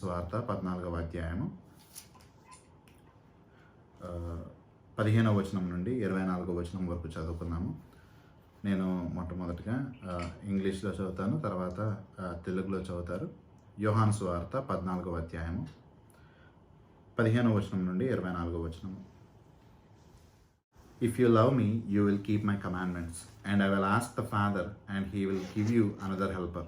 సువార్త 14వ అధ్యాయము 15వ వచనం నుండి 24వ వచనం వరకు చదువుకున్నాము. నేను మొట్టమొదటిగా ఇంగ్లీష్లో చదువుతాను, తర్వాత తెలుగులో చదువుతారు. యోహాను సువార్త 14వ అధ్యాయము 15వ వచనం నుండి 24వ వచనము. If you love me, you will keep my commandments, and I will ask the Father, and he will give you another helper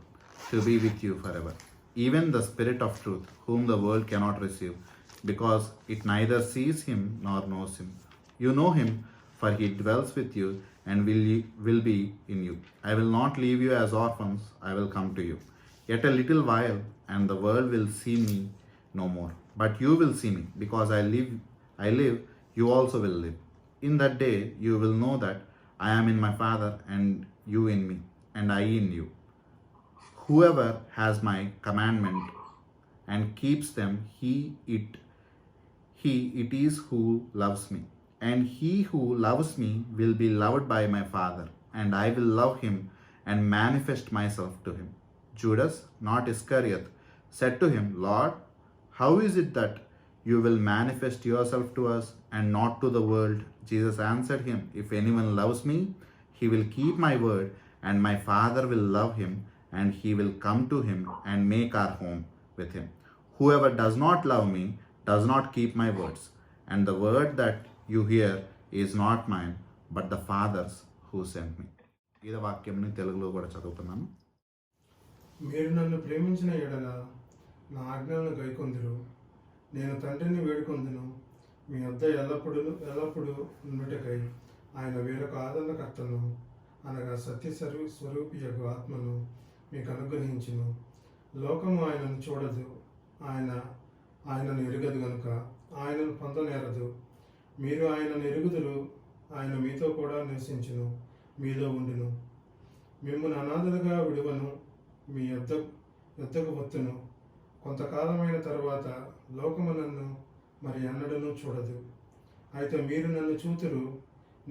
to be with you forever, even the Spirit of truth, whom the world cannot receive, because it neither sees him nor knows him. You know him, for he dwells with you and will be in you. I will not leave you as orphans, I will come to you. Yet a little while, and the world will see me no more. But you will see me, because I live, you also will live. In that day you will know that I am in my Father, and you in me, and I in you. Whoever has my commandment and keeps them, he it is who loves me. And he who loves me will be loved by my Father, and I will love him and manifest myself to him. Judas, not Iscariot, said to him, Lord, how is it that you will manifest yourself to us and not to the world? Jesus answered him, If anyone loves me, he will keep my word, and my Father will love him, and he will come to him and make our home with him. Whoever does not love me does not keep my words, and the word that you hear is not mine, but the Father's who sent me. ఈ వాక్యంని తెలుగులో కూడా చదువుతున్నాను. మీరు నన్ను ప్రేమించిన ఎడల నా ఆజ్ఞలను గైకొందురు. నేను తండ్రిని వేడుకొందును, మీ వద్ద ఎల్లప్పుడూ ఉండుటకై ఆయన వేరొక ఆదరణకర్తను, అనగా సత్య స్వరూపియగు ఆత్మను మీకు అనుగ్రహించును. లోకము ఆయనను చూడదు, ఆయనను ఎరుగదు గనుక ఆయనను పొందనేరదు. మీరు ఆయనను ఎరుగుదురు, ఆయన మీతో కూడా నివసించును, మీలో ఉండును. మిమ్మల్ని అనాథలుగా విడువను, మీ యొద్దకు వత్తును. కొంతకాలమైన తరువాత లోకము నన్ను మరి ఎన్నడూ చూడదు. అయితే మీరు నన్ను చూతురు,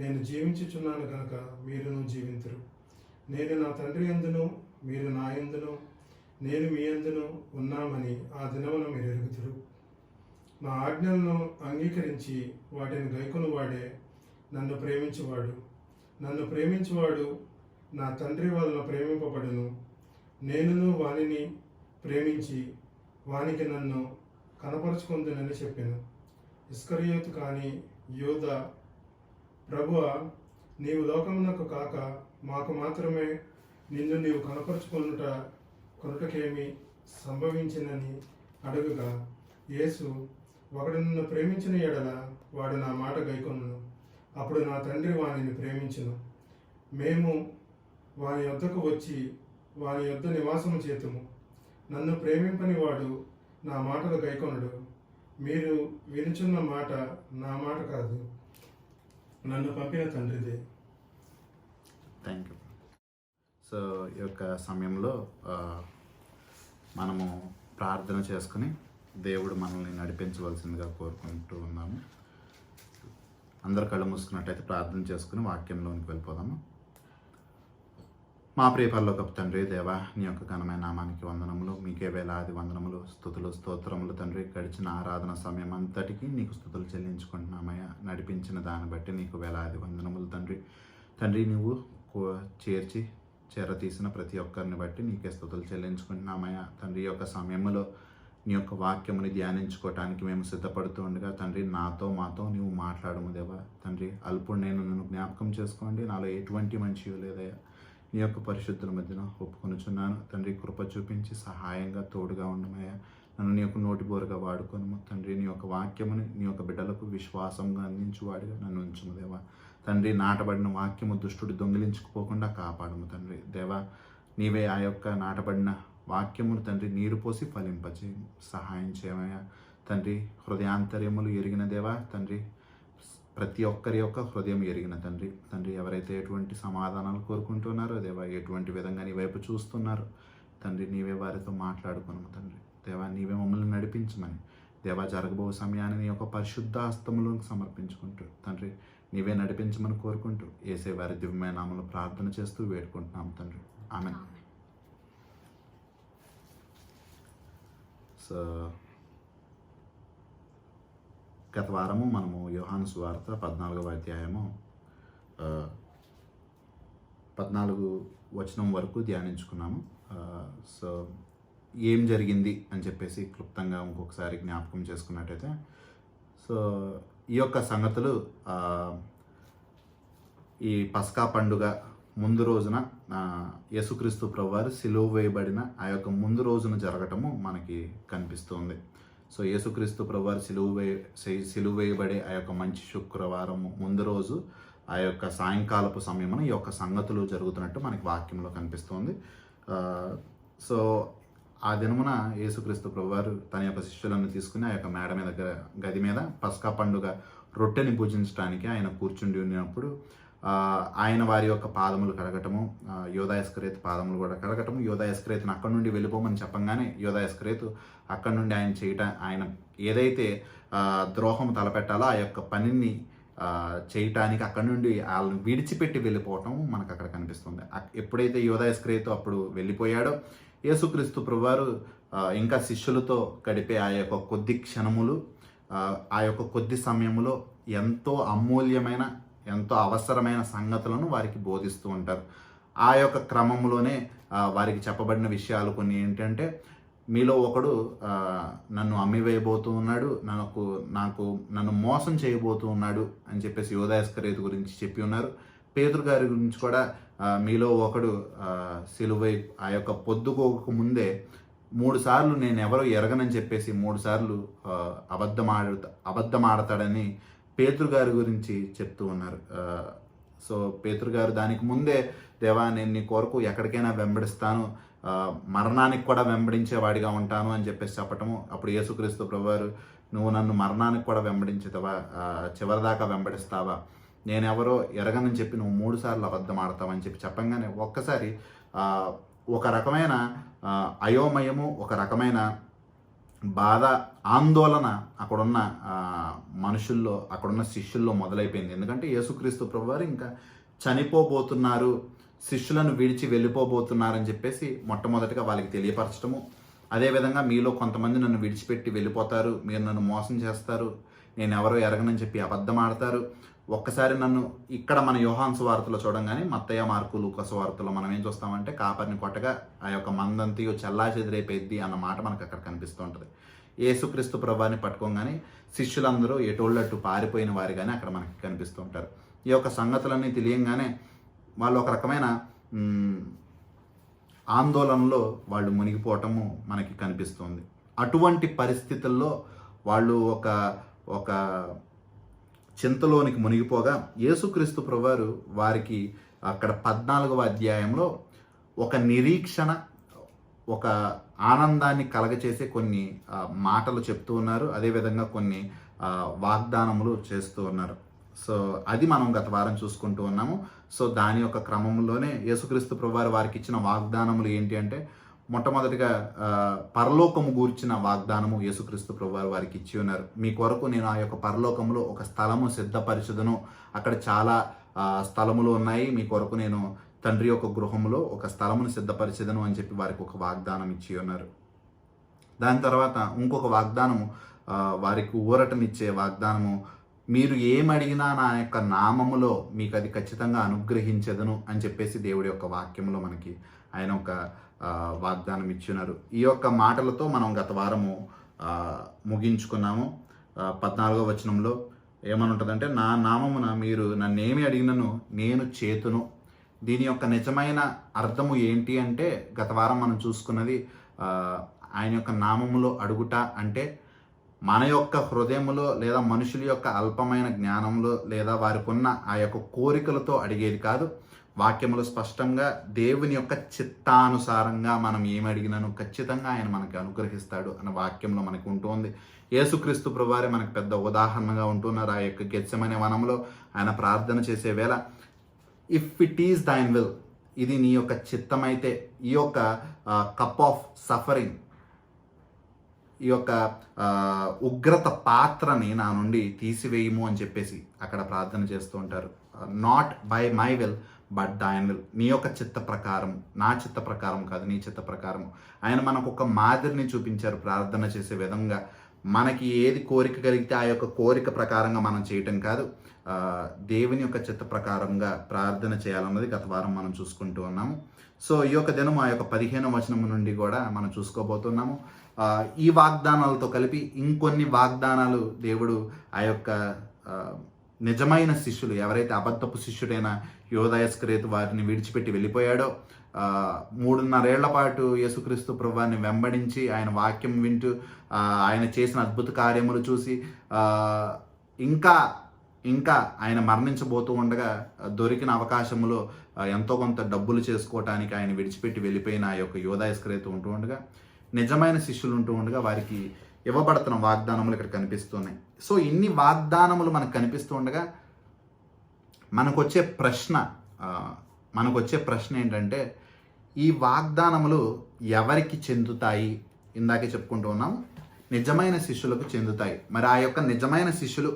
నేను జీవించుచున్నాను కనుక మీరును జీవింతురు. నేను నా తండ్రి యందును, మీరు నా యందును, నేను మీ యందును ఉన్నామని ఆ దినమున మీరు ఎరుగుదురు. నా ఆజ్ఞలను అంగీకరించి వాటిని గైకొనువాడే నన్ను ప్రేమించువాడు. నన్ను ప్రేమించువాడు నా తండ్రి వలన ప్రేమింపబడును. నేనును వానిని ప్రేమించి వానికి నన్ను కనపరుచుకుందునని చెప్పాను. ఇస్కరియోతు కాని యోధ, ప్రభువా, నీవు లోకమునకు కాక మాకు మాత్రమే నిన్ను నీవు కొనుటకేమి సంభవించినని అడుగుగా, యేసు, ఒకడు నన్ను ప్రేమించిన ఎడల వాడు నా మాట గైకొనును. అప్పుడు నా తండ్రి వానిని ప్రేమించును. మేము వాని యొద్దకు వచ్చి వాని యొద్ద నివాసము చేతుము. నన్ను ప్రేమింపని వాడు నా మాటలు గైకొనడు. మీరు వినుచున్న మాట నా మాట కాదు, నన్ను పంపిన తండ్రిదే. Thank you. సో ఈ యొక్క సమయంలో మనము ప్రార్థన చేసుకుని దేవుడు మనల్ని నడిపించవలసిందిగా కోరుకుంటూ ఉన్నాము. అందరు కళ్ళు మూసుకున్నట్టయితే ప్రార్థన చేసుకుని వాక్యంలోనికి వెళ్ళిపోదాము. మా ప్రియ పరలోకపు తండ్రి, దేవా, నీ యొక్క ఘనమైన నామానికి వందనములు, మీకే వేలాది వందనములు, స్తుతులు, స్తోత్రములు తండ్రి. గడిచిన ఆరాధన సమయం అంతటికీ నీకు స్తుతులు చెల్లించుకుంటున్నామయ్యా. నడిపించిన దాన్ని బట్టి నీకు వేలాది వందనములు తండ్రి. తండ్రి, నువ్వు చేరతీసిన ప్రతి ఒక్కరిని బట్టి నీకే స్తుతులు చెల్లించుకుంటున్నామయ్యా. తండ్రి, యొక్క సమయంలో నీ యొక్క వాక్యముని ధ్యానించుకోవటానికి మేము సిద్ధపడుతూ ఉండగా తండ్రి, మాతో నీవు మాట్లాడము దేవా. తండ్రి, అల్పుడు నేను నన్ను జ్ఞాపకం చేసుకోండి, నాలో ఎటువంటి మంచి లేదయ్యా. నీ యొక్క పరిశుద్ధుల మధ్యన ఒప్పుకొనుచున్నాను తండ్రి. కృప చూపించి సహాయంగా తోడుగా ఉండమయ్యా. నన్ను నీ యొక్క నోటిబోరుగా వాడుకొను తండ్రి. నీ యొక్క వాక్యముని నీ యొక్క బిడ్డలకు విశ్వాసంగా అందించువాడిగా నన్ను ఉంచుము దేవా. తండ్రి, నాటబడిన వాక్యము దుష్టుడు దొంగిలించుకుపోకుండా కాపాడము తండ్రి. దేవా, నీవే ఆ యొక్క నాటబడిన వాక్యమును తండ్రి నీరు పోసి ఫలింపచేయము, సహాయం చేయమయ్యా. తండ్రి, హృదయాంతర్యములు ఎరిగిన దేవా తండ్రి, ప్రతి ఒక్కరి యొక్క హృదయం ఎరిగిన తండ్రి. తండ్రి, ఎవరైతే ఎటువంటి సమాధానాలు కోరుకుంటున్నారో దేవా, ఎటువంటి విధంగా నీ వైపు చూస్తున్నారో తండ్రి, నీవే వారితో మాట్లాడుకున్నాము తండ్రి. దేవా, నీవే మమ్మల్ని నడిపించమని దేవా, జరగబో సమయాన్ని నీ యొక్క పరిశుద్ధ హస్తములను సమర్పించుకుంటూ తండ్రి, నీవే నడిపించమని కోరుకుంటూ యేసే వారి దివ్యమైన నామములో ప్రార్థన చేస్తూ వేడుకుంటున్నాము తండ్రి. ఆమేన్. సో సో గత వారము మనము యోహాను సువార్త 14వ అధ్యాయము 14 వచనం వరకు ధ్యానించుకున్నాము. సో ఏం జరిగింది అని చెప్పేసి క్లుప్తంగా ఇంకొకసారి జ్ఞాపకం చేసుకున్నట్టయితే, సో ఈ యొక్క సంగతులు ఈ పస్కా పండుగ ముందు రోజున యేసుక్రీస్తు ప్రభువారు సిలువ వేయబడిన ఆ యొక్క ముందు రోజున జరగటము మనకి కనిపిస్తుంది. సో యేసుక్రీస్తు ప్రభువారు సిలువ వేయబడే ఆ యొక్క మంచి శుక్రవారం ముందు రోజు ఆ యొక్క సాయంకాలపు సమయమున ఈ యొక్క సంగతులు జరుగుతున్నట్టు మనకి వాక్యంలో కనిపిస్తుంది. సో ఆ దినమున యేసుక్రీస్తు ప్రభువారు తన యొక్క శిష్యులను తీసుకుని ఆ యొక్క మేడ మీద గది మీద పస్కా పండుగ రొట్టెని పూజించడానికి ఆయన కూర్చుండి ఉన్నప్పుడు ఆయన వారి యొక్క పాదములు కడగటము, యోధా ఇస్కరియోతు పాదములు కూడా కడగటము, యోధా ఇస్కరియోతును అక్కడి నుండి వెళ్ళిపోమని చెప్పంగానే యోధా ఇస్కరియోతు అక్కడి నుండి ఆయన ఏదైతే ద్రోహం తలపెట్టాలో ఆ యొక్క పనిని చేయటానికి అక్కడి నుండి వాళ్ళని విడిచిపెట్టి వెళ్ళిపోవటం మనకు అక్కడ కనిపిస్తుంది. ఎప్పుడైతే యోధా ఇస్కరియోతు అప్పుడు వెళ్ళిపోయాడో యేసుక్రీస్తు ప్రభువారు ఇంకా శిష్యులతో గడిపే ఆ యొక్క కొద్ది క్షణములు, ఆ యొక్క కొద్ది సమయంలో ఎంతో అమూల్యమైన ఎంతో అవసరమైన సంగతులను వారికి బోధిస్తూ ఉంటారు. ఆ యొక్క క్రమంలోనే వారికి చెప్పబడిన విషయాలు కొన్ని ఏంటంటే, మీలో ఒకడు నన్ను అమ్మివేయబోతూ ఉన్నాడు, నన్ను మోసం చేయబోతూ ఉన్నాడు అని చెప్పేసి యోధా ఇస్కరియోతు గురించి చెప్పి ఉన్నారు. పేతురు గారి గురించి కూడా మీలో ఒకడు సిలువై ఆ యొక్క పొద్దుకోక ముందే 3 సార్లు నేను ఎవరో ఎరగనని చెప్పేసి 3 సార్లు అబద్ధమాడతాడని పేతురు గారి గురించి చెప్తూ ఉన్నారు. సో పేతురు గారు దానికి ముందే, దేవా నేను నీ కొరకు ఎక్కడికైనా వెంబడిస్తాను, మరణానికి కూడా వెంబడించేవాడిగా ఉంటాను అని చెప్పేసి చెప్పటము. అప్పుడు యేసుక్రీస్తు ప్రభువారు, నువ్వు నన్ను మరణానికి కూడా వెంబడించుతావా, చివరిదాకా వెంబడిస్తావా, నేనెవరో ఎరగనని చెప్పి నువ్వు 3 సార్లు అబద్ధం ఆడతావని చెప్పి చెప్పంగానే ఒక్కసారి ఒక రకమైన అయోమయము, ఒక రకమైన బాధ, ఆందోళన అక్కడున్న మనుషుల్లో, అక్కడున్న శిష్యుల్లో మొదలైపోయింది. ఎందుకంటే యేసుక్రీస్తు ప్రభువారు ఇంకా చనిపోబోతున్నారు, శిష్యులను విడిచి వెళ్ళిపోబోతున్నారని చెప్పేసి మొట్టమొదటిగా వాళ్ళకి తెలియపరచడము. అదేవిధంగా మీలో కొంతమంది నన్ను విడిచిపెట్టి వెళ్ళిపోతారు, మీరు నన్ను మోసం చేస్తారు, నేను ఎవరో ఎరగనని చెప్పి అబద్ధం ఆడతారు. ఒక్కసారి నన్ను ఇక్కడ మన యోహాను సువార్తలో చూడంగానే, మత్తయి, మార్కు, లూకా సువార్తలో మనం ఏం చూస్తామంటే, కాపరిని కొట్టగా ఆ యొక్క మందంతియు చెల్లాచెదిరైపోయిద్ది అన్న మాట మనకు అక్కడ కనిపిస్తూ ఉంటుంది. యేసుక్రీస్తు ప్రభువాన్ని పట్టుకోగానే శిష్యులందరూ ఎటోళ్ళట్టు పారిపోయిన వారిగానే అక్కడ మనకి కనిపిస్తూ ఉంటారు. ఈ యొక్క సంగతులన్నీ తెలియంగానే వాళ్ళు ఒక రకమైన ఆందోళనలో వాళ్ళు మునిగిపోవటము మనకి కనిపిస్తుంది. అటువంటి పరిస్థితుల్లో వాళ్ళు ఒక చింతలోనికి మునిగిపోగా యేసుక్రీస్తు ప్రభువారు వారికి అక్కడ 14వ అధ్యాయంలో ఒక నిరీక్షణ, ఒక ఆనందాన్ని కలగచేసే కొన్ని మాటలు చెప్తూ ఉన్నారు. అదేవిధంగా కొన్ని వాగ్దానములు చేస్తూ ఉన్నారు. సో అది మనం గత వారం చూసుకుంటూ ఉన్నాము. సో దాని యొక్క క్రమంలోనే యేసుక్రీస్తు ప్రభువారు వారికి ఇచ్చిన వాగ్దానములు ఏంటి అంటే, మొట్టమొదటిగా పరలోకము గూర్చిన వాగ్దానము యేసుక్రీస్తు ప్రభువారు వారికి ఇచ్చి ఉన్నారు. మీ కొరకు నేను ఆ యొక్క పరలోకములో ఒక స్థలము సిద్ధపరచుదును, అక్కడ చాలా స్థలములు ఉన్నాయి, మీ కొరకు నేను తండ్రి యొక్క గృహములో ఒక స్థలమును సిద్ధపరచెదను అని చెప్పి వారికి ఒక వాగ్దానం ఇచ్చి ఉన్నారు. దాని తర్వాత ఇంకొక వాగ్దానము, వారికి ఊరటనిచ్చే వాగ్దానము, మీరు ఏమడిగినా నా యొక్క నామములో మీకు అది ఖచ్చితంగా అనుగ్రహించదను అని చెప్పేసి దేవుడి యొక్క వాక్యంలో మనకి ఆయన ఒక వాగ్దానం ఇచ్చినారు. ఈ యొక్క మాటలతో మనం గత వారము ముగించుకున్నాము. 14వ వచనంలో ఏమని ఉంటుందంటే, నా నామమున మీరు నన్నేమి అడిగినను నేను చేతును. దీని యొక్క నిజమైన అర్థము ఏంటి అంటే, గత వారం మనం చూసుకున్నది, ఆయన యొక్క నామములో అడుగుట అంటే మన యొక్క హృదయములో లేదా మనుషుల యొక్క అల్పమైన జ్ఞానంలో లేదా వారికి ఉన్న ఆ యొక్క కోరికలతో అడిగేది కాదు. వాక్యములో స్పష్టంగా దేవుని యొక్క చిత్తానుసారంగా మనం ఏమి అడిగినాను ఖచ్చితంగా ఆయన మనకి అనుగ్రహిస్తాడు అన్న వాక్యంలో మనకు ఉంటుంది. యేసుక్రీస్తు ప్రభువారే మనకు పెద్ద ఉదాహరణగా ఉంటున్నారు. ఆ యొక్క గెత్సెమనే వనంలో ఆయన ప్రార్థన చేసే వేళ, ఇఫ్ ఇట్ ఈస్ దైన్ విల్, ఇది నీ యొక్క చిత్తమైతే ఈ యొక్క కప్ ఆఫ్ సఫరింగ్, ఈ యొక్క ఉగ్రత పాత్రని నా నుండి తీసివేయము అని చెప్పేసి అక్కడ ప్రార్థన చేస్తూ ఉంటారు. Not by my will but ఆయన నీ యొక్క చిత్త ప్రకారం, నా చిత్త ప్రకారం కాదు, నీ చిత్త ప్రకారం ఆయన మనకు ఒక మాదిరిని చూపించారు ప్రార్థన చేసే విధంగా. మనకి ఏది కోరిక కలిగితే ఆ యొక్క కోరిక ప్రకారంగా మనం చేయటం కాదు, దేవుని యొక్క చిత్త ప్రకారంగా ప్రార్థన చేయాలన్నది గత వారం మనం చూసుకుంటూ ఉన్నాము. సో ఈ యొక్క దినం ఆ యొక్క 15వ వచనం నుండి కూడా మనం చూసుకోబోతున్నాము. ఈ వాగ్దానాలతో కలిపి ఇంకొన్ని వాగ్దానాలు దేవుడు ఆ యొక్క నిజమైన శిష్యులు, ఎవరైతే అబద్ధపు శిష్యుడైన యోధా ఇస్కరియోతు వారిని విడిచిపెట్టి వెళ్ళిపోయాడో, 3.5 ఏళ్ల పాటు యేసుక్రీస్తు ప్రభువాన్ని వెంబడించి ఆయన వాక్యం వింటూ ఆయన చేసిన అద్భుత కార్యములు చూసి ఇంకా ఆయన మరణించబోతూ ఉండగా దొరికిన అవకాశంలో ఎంతో కొంత డబ్బులు చేసుకోవటానికి ఆయన విడిచిపెట్టి వెళ్ళిపోయిన ఆ యొక్క యోధా ఇస్కరియోతు ఉంటూ ఉండగా, నిజమైన శిష్యులు ఉంటూ ఉండగా వారికి ఇవ్వబడుతున్న వాగ్దానములు ఇక్కడ కనిపిస్తున్నాయి. సో ఇన్ని వాగ్దానములు మనకు కనిపిస్తూ ఉండగా మనకొచ్చే ప్రశ్న ఏంటంటే, ఈ వాగ్దానములు ఎవరికి చెందుతాయి? ఇందాకే చెప్పుకుంటూ ఉన్నాము, నిజమైన శిష్యులకు చెందుతాయి. మరి ఆ యొక్క నిజమైన శిష్యులు,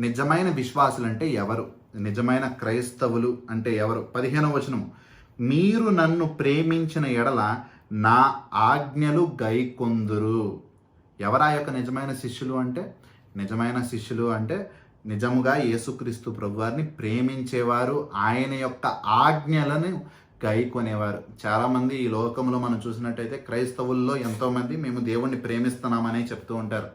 నిజమైన విశ్వాసులు అంటే ఎవరు? నిజమైన క్రైస్తవులు అంటే ఎవరు? 15వ వచనం, మీరు నన్ను ప్రేమించిన ఎడల నా ఆజ్ఞలు గైకొందురు. ఎవరా యొక్క నిజమైన శిష్యులు అంటే? నిజమైన శిష్యులు అంటే నిజముగా యేసుక్రీస్తు ప్రభువారిని ప్రేమించేవారు, ఆయన యొక్క ఆజ్ఞలను గైకొనేవారు. చాలామంది ఈ లోకంలో మనం చూసినట్టయితే క్రైస్తవుల్లో ఎంతోమంది మేము దేవుణ్ణి ప్రేమిస్తున్నామని చెప్తూ ఉంటారు.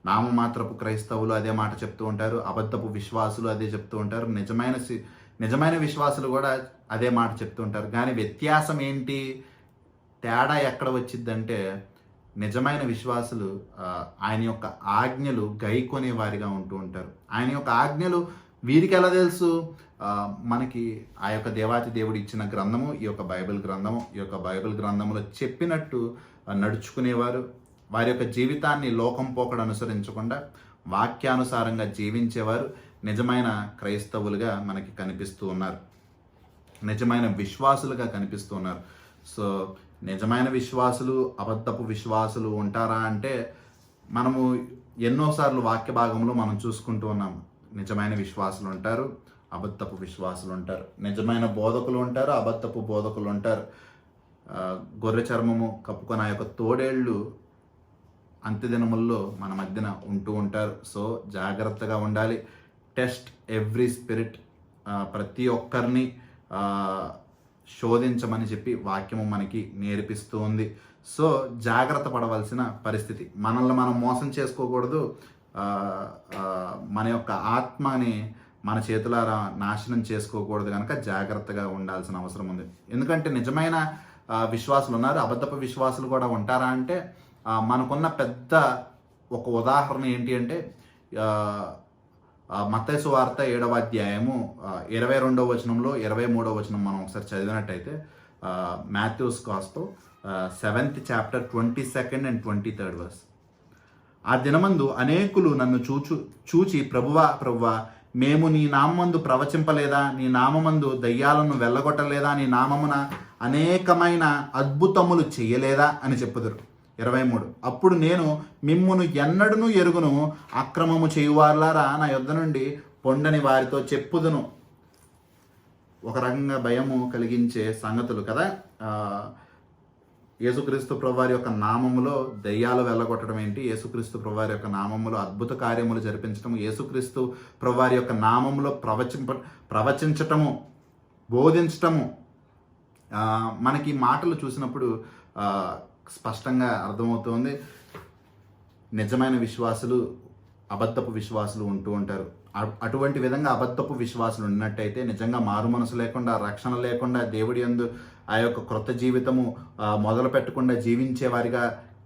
నామమాత్రపు క్రైస్తవులు అదే మాట చెప్తూ ఉంటారు, అబద్ధపు విశ్వాసులు అదే చెప్తూ ఉంటారు, నిజమైన విశ్వాసులు కూడా అదే మాట చెప్తూ ఉంటారు. కానీ వ్యత్యాసం ఏంటి, తేడా ఎక్కడ వచ్చిందంటే, నిజమైన విశ్వాసులు ఆయన యొక్క ఆజ్ఞలు గైకొనే వారిగా ఉంటూ ఉంటారు. ఆయన యొక్క ఆజ్ఞలు వీరికి ఎలా తెలుసు? మనకి ఆ యొక్క దేవాతి దేవుడు ఇచ్చిన గ్రంథము ఈ యొక్క బైబిల్ గ్రంథము. ఈ యొక్క బైబిల్ గ్రంథంలో చెప్పినట్టు నడుచుకునేవారు, వారి యొక్క జీవితాన్ని లోకం పోకడ అనుసరించకుండా వాక్యానుసారంగా జీవించేవారు నిజమైన క్రైస్తవులుగా మనకి కనిపిస్తూ ఉన్నారు, నిజమైన విశ్వాసులుగా కనిపిస్తూ ఉన్నారు. సో నిజమైన విశ్వాసులు, అబద్ధపు విశ్వాసులు ఉంటారా అంటే, మనము ఎన్నోసార్లు వాక్య భాగంలో మనం చూసుకుంటూ ఉన్నాము. నిజమైన విశ్వాసులు ఉంటారు, అబద్ధపు విశ్వాసులు ఉంటారు, నిజమైన బోధకులు ఉంటారు, అబద్ధపు బోధకులు ఉంటారు. గొర్రె చర్మము కప్పుకొని ఆ యొక్క తోడేళ్ళు అంత్యదినముల్లో మన మధ్యన ఉంటూ ఉంటారు. సో జాగ్రత్తగా ఉండాలి. టెస్ట్ ఎవ్రీ స్పిరిట్, ప్రతి ఒక్కరిని శోధించమని చెప్పి వాక్యము మనకి నేర్పిస్తూ ఉంది. సో జాగ్రత్త పడవలసిన పరిస్థితి. మనల్ని మనం మోసం చేసుకోకూడదు, మన యొక్క ఆత్మని మన చేతులారా నాశనం చేసుకోకూడదు, కనుక జాగ్రత్తగా ఉండాల్సిన అవసరం ఉంది. ఎందుకంటే నిజమైన విశ్వాసులు ఉన్నారు, అబద్ధపు విశ్వాసులు కూడా ఉంటారా అంటే, మనకున్న పెద్ద ఒక ఉదాహరణ ఏంటి అంటే, మత్తయి సువార్త 7వ అధ్యాయము 22వ వచనంలో 23వ వచనం మనం ఒకసారి చదివినట్టయితే, Matthews gospel 7th chapter 22nd and 23rd verse. ఆ దినమందు అనేకులు నన్ను చూచి ప్రభువా మేము నీ నామందు ప్రవచింపలేదా, నీ నామమందు దయ్యాలను వెళ్ళగొట్టలేదా, నీ నామమున అనేకమైన అద్భుతములు చేయలేదా అని చెప్పుదురు. 23, అప్పుడు నేను మిమ్మును ఎన్నడూ ఎరుగును, అక్రమము చేయువారులారా నా యొద్ద నుండి పొండని వారితో చెప్పుదును. ఒక రకంగా భయము కలిగించే సంగతులు కదా. యేసుక్రీస్తు ప్రభువారి యొక్క నామములో దయ్యాలు వెళ్ళగొట్టడం ఏంటి, యేసుక్రీస్తు ప్రభువారి యొక్క నామములో అద్భుత కార్యములు జరిపించటము, యేసుక్రీస్తు ప్రభువారి యొక్క నామములో ప్రవచించటము, బోధించటము. మనకి మాటలు చూసినప్పుడు స్పష్టంగా అర్థమవుతుంది, నిజమైన విశ్వాసులు, అబద్ధపు విశ్వాసులు ఉంటూ ఉంటారు. అటువంటి విధంగా అబద్ధపు విశ్వాసులు ఉన్నట్టయితే, నిజంగా మారు మనసు లేకుండా, రక్షణ లేకుండా, దేవుడి యందు ఆ యొక్క క్రొత్త జీవితము మొదలు పెట్టకుండా జీవించేవారిగా,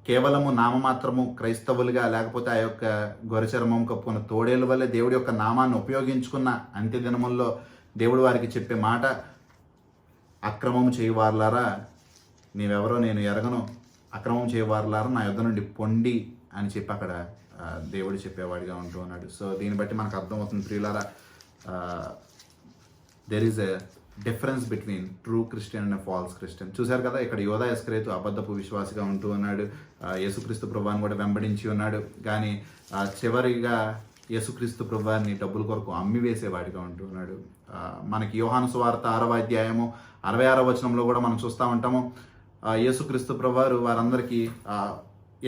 కేవలము నామమాత్రము క్రైస్తవులుగా, లేకపోతే ఆ యొక్క గొరచర్మం కప్పుకున్న తోడేళ్ళ వల్లే దేవుడి యొక్క నామాన్ని ఉపయోగించుకున్న అంత్య దినముల్లో దేవుడు వారికి చెప్పే మాట, అక్రమం చేయవారులారా నీవెవరో నేను ఎరగను, అక్రమం చేయవారులారా నా యొద్ద నుండి పొండి అని చెప్పి అక్కడ దేవుడు చెప్పేవాడిగా ఉంటూ ఉన్నాడు. సో దీన్ని బట్టి మనకు అర్థమవుతుంది ప్రియులారా, there is a difference between true Christian and false Christian. చూశారు కదా, ఇక్కడ యోధా ఇస్కరియోతు అబద్ధపు విశ్వాసిగా ఉంటూ ఉన్నాడు, యేసుక్రీస్తు ప్రభువుని కూడా వెంబడించి ఉన్నాడు. కానీ చివరిగా యేసుక్రీస్తు ప్రభువారిని డబ్బుల కొరకు అమ్మి వేసేవాడిగా ఉంటున్నాడు. మనకి యోహాను సువార్త 6వ అధ్యాయము 66వ వచనంలో కూడా మనం చూస్తూ ఉంటాము. యేసుక్రీస్తు ప్రభువారు వారందరికీ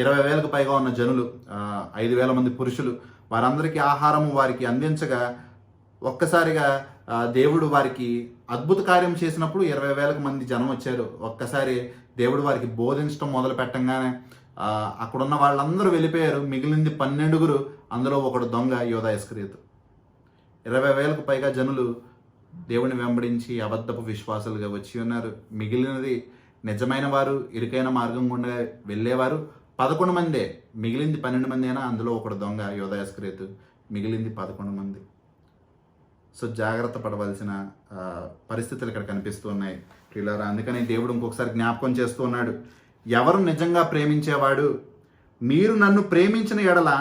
20,000కు పైగా ఉన్న జనులు, 5,000 మంది పురుషులు, వారందరికీ ఆహారము వారికి అందించగా ఒక్కసారిగా దేవుడు వారికి అద్భుత కార్యం చేసినప్పుడు 20,000 మంది జనం వచ్చారు. ఒక్కసారి దేవుడు వారికి బోధించడం మొదలు పెట్టంగానే అక్కడున్న వాళ్ళందరూ వెళ్ళిపోయారు. మిగిలింది 12, అందులో ఒకడు దొంగ యూదా ఇస్కరియోతు. 20,000కు పైగా జనులు దేవుని వెంబడించి అబద్ధపు విశ్వాసులుగా వచ్చి ఉన్నారు. మిగిలినది నిజమైన వారు, ఇరుకైన మార్గం గుండా వెళ్ళేవారు 11 మందే. మిగిలింది 12 మంది అయినా అందులో ఒకడు దొంగ యూదా ఇస్కరియోతు. మిగిలింది 11 మంది. సో జాగ్రత్త పడవలసిన పరిస్థితులు ఇక్కడ కనిపిస్తూ ఉన్నాయి ప్రియులారా. అందుకని దేవుడు ఇంకొకసారి జ్ఞాపకం చేస్తూ ఉన్నాడు, ఎవరు నిజంగా ప్రేమించేవాడు, మీరు నన్ను ప్రేమించిన ఎడల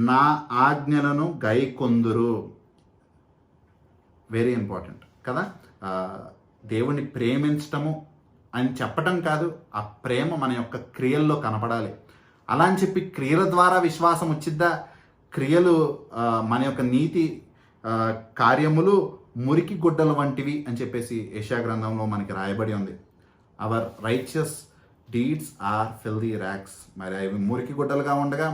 నా ఆజ్ఞలను గైకొందురు. వెరీ ఇంపార్టెంట్ కదా. దేవుణ్ణి ప్రేమించటము అని చెప్పటం కాదు, ఆ ప్రేమ మన యొక్క క్రియల్లో కనపడాలి. అలా అని చెప్పి క్రియల ద్వారా విశ్వాసం వచ్చిద్దా? క్రియలు మన యొక్క నీతి కార్యములు మురికి గుడ్డల వంటివి అని చెప్పేసి యెషయా గ్రంథంలో మనకి రాయబడి ఉంది. Our righteous deeds are filthy rags. మరి అవి మురికి గుడ్డలుగా ఉండగా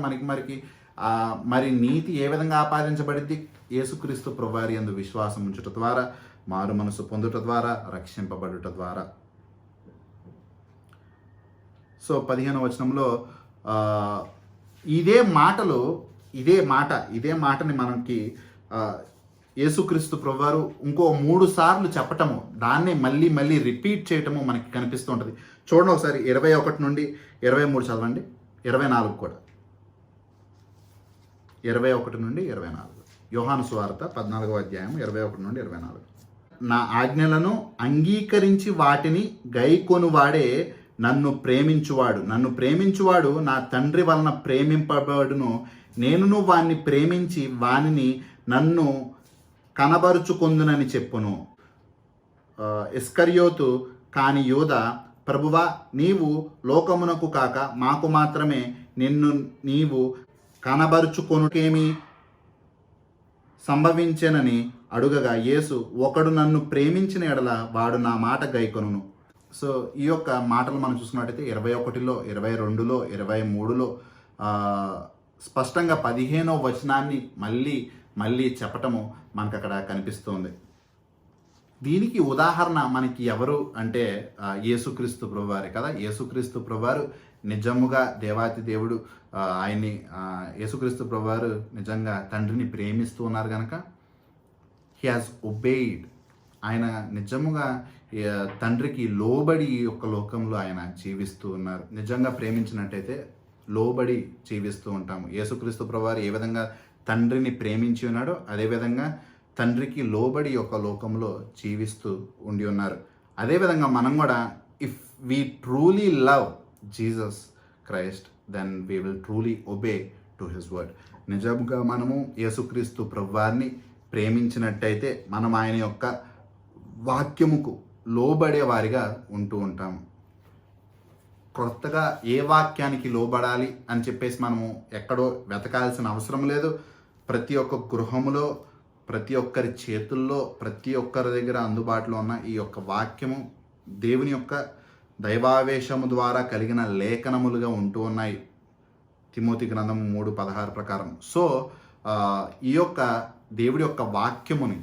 మరి నీతి ఏ విధంగా ఆపాదించబడింది? యేసుక్రీస్తు ప్రభువారి యందు విశ్వాసం ఉంచుట ద్వారా, మారు మనసు పొందుట ద్వారా, రక్షింపబడుట ద్వారా. సో 15వ వచనంలో ఇదే మాటని మనకి యేసుక్రీస్తు ప్రభువారు ఇంకో 3 సార్లు చెప్పటము, దాన్నే మళ్ళీ మళ్ళీ రిపీట్ చేయటము మనకి కనిపిస్తూ ఉంటుంది. చూడండి ఒకసారి 21 నుండి 23 చదవండి, 24 కూడా. 21 నుండి 24, యోహాను సువార్త 14వ అధ్యాయం 21 నుండి 24. నా ఆజ్ఞలను అంగీకరించి వాటిని గైకొనువాడే నన్ను ప్రేమించువాడు నా తండ్రి వలన ప్రేమింపబడును. నేనును వాణ్ణి ప్రేమించి వానిని నన్ను కనబరుచుకొందునని చెప్పును. ఇస్కరియోతు కాని యూదా, ప్రభువా, నీవు లోకమునకు కాక మాకు మాత్రమే నిన్ను నీవు కనబరుచుకొనుకేమి సంభవించెనని అడుగగా యేసు, ఒకడు నన్ను ప్రేమించిన ఎడల వాడు నా మాట గైకొనును. సో ఈ యొక్క మాటలు మనం చూసుకున్నట్టయితే 21లో, 22లో, 23లో స్పష్టంగా 15వ వచనాన్ని మళ్ళీ చెప్పటము మనకు అక్కడ కనిపిస్తుంది. దీనికి ఉదాహరణ మనకి ఎవరు అంటే యేసుక్రీస్తు ప్రభువారే కదా. యేసుక్రీస్తు ప్రభువారు నిజముగా దేవాతి దేవుడు. యేసుక్రీస్తు ప్రభువారు నిజంగా తండ్రిని ప్రేమిస్తూ ఉన్నారు కనుక హీ హాజ్ ఒబేయిడ్. ఆయన నిజముగా తండ్రికి లోబడి ఈ యొక్క లోకంలో ఆయన జీవిస్తూ ఉన్నారు. నిజంగా ప్రేమించినట్టయితే లోబడి జీవిస్తూ ఉంటాము. యేసుక్రీస్తు ప్రభువారు ఏ విధంగా తండ్రిని ప్రేమించి ఉన్నాడో అదేవిధంగా తండ్రికి లోబడి యొక్క లోకంలో జీవిస్తూ ఉండి ఉన్నారు. అదేవిధంగా మనం కూడా if we truly love Jesus Christ then we will truly obey to his word. నిజంగా మనము యేసుక్రీస్తు ప్రభువారిని ప్రేమించినట్టయితే మనం ఆయన యొక్క వాక్యముకు లోబడే వారిగా ఉంటూ ఉంటాము. కొత్తగా ఏ వాక్యానికి లోబడాలి అని చెప్పేసి మనము ఎక్కడో వెతకాల్సిన అవసరం లేదు. ప్రతి ఒక్క గృహములో, ప్రతి ఒక్కరి చేతుల్లో, ప్రతి ఒక్కరి దగ్గర అందుబాటులో ఉన్న ఈ యొక్క వాక్యము దేవుని యొక్క దైవావేశము ద్వారా కలిగిన లేఖనములుగా ఉంటూ ఉన్నాయి. తిమోతి గ్రంథం 3:16 ప్రకారం. సో ఈ యొక్క దేవుడి యొక్క వాక్యముని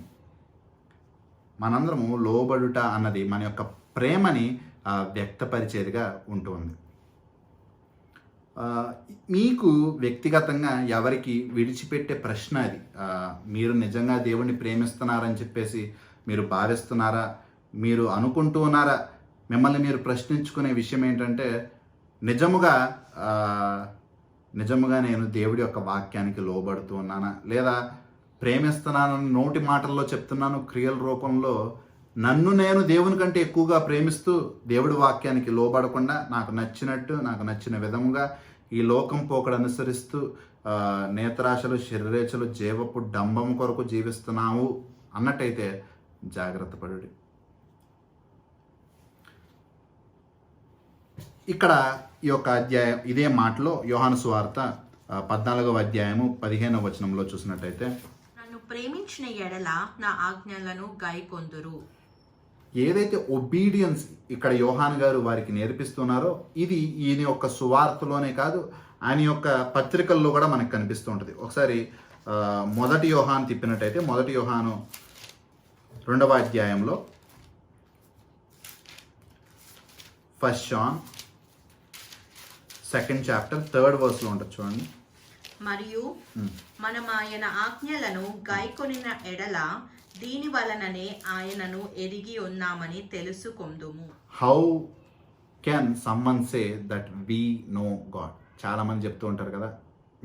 మనందరము లోబడుట అన్నది మన యొక్క ప్రేమని వ్యక్తపరిచేదిగా ఉంటుంది. మీకు వ్యక్తిగతంగా ఎవరికి విడిచిపెట్టే ప్రశ్న అది. మీరు నిజంగా దేవుణ్ణి ప్రేమిస్తున్నారని చెప్పేసి మీరు భావిస్తున్నారా, మీరు అనుకుంటూ ఉన్నారా? మిమ్మల్ని మీరు ప్రశ్నించుకునే విషయం ఏంటంటే నిజముగా నేను దేవుడి యొక్క వాక్యానికి లోబడుతూ ఉన్నానా, లేదా ప్రేమిస్తున్నానని నోటి మాటల్లో చెప్తున్నాను, క్రియల రూపంలో నన్ను నేను దేవుని కంటే ఎక్కువగా ప్రేమిస్తూ దేవుడి వాక్యానికి లోబడకుండా నాకు నచ్చినట్టు, నాకు నచ్చిన విధముగా ఈ లోకం పోకడ అనుసరిస్తూ నేత్రాశలు, శరీరేచ్ఛలు, జీవపు డంబము కొరకు జీవిస్తున్నావు అన్నట్టయితే జాగ్రత్త పడుడి. ఇక్కడ ఈ యొక్క అధ్యాయం ఇదే మాటలో యోహాను సువార్త 14వ అధ్యాయము 15వ వచనంలో చూసినట్టయితే, నన్ను ప్రేమించిన ఎడల నా ఆజ్ఞలను గైకొందురు. ఏదైతే ఒబీడియన్స్ ఇక్కడ యోహాన్ గారు వారికి నేర్పిస్తున్నారో ఇది ఈయన యొక్క సువార్తలోనే కాదు, ఆయన యొక్క పత్రికల్లో కూడా మనకు కనిపిస్తూ ఉంటుంది. ఒకసారి మొదటి యోహాను తిప్పినట్టయితే, మొదటి యోహాను 2వ అధ్యాయంలో 1 John 2nd chapter 3rd verseలో ఉంటుంది చూడండి. మరియు మనం ఆయన ఆజ్ఞలను గైకొనిన ఎడల దీని వలననే ఆయనను ఎరిగి ఉన్నామని తెలుసుకొందుము. How can someone say that we know God? చాలామంది చెప్తూ ఉంటారు కదా,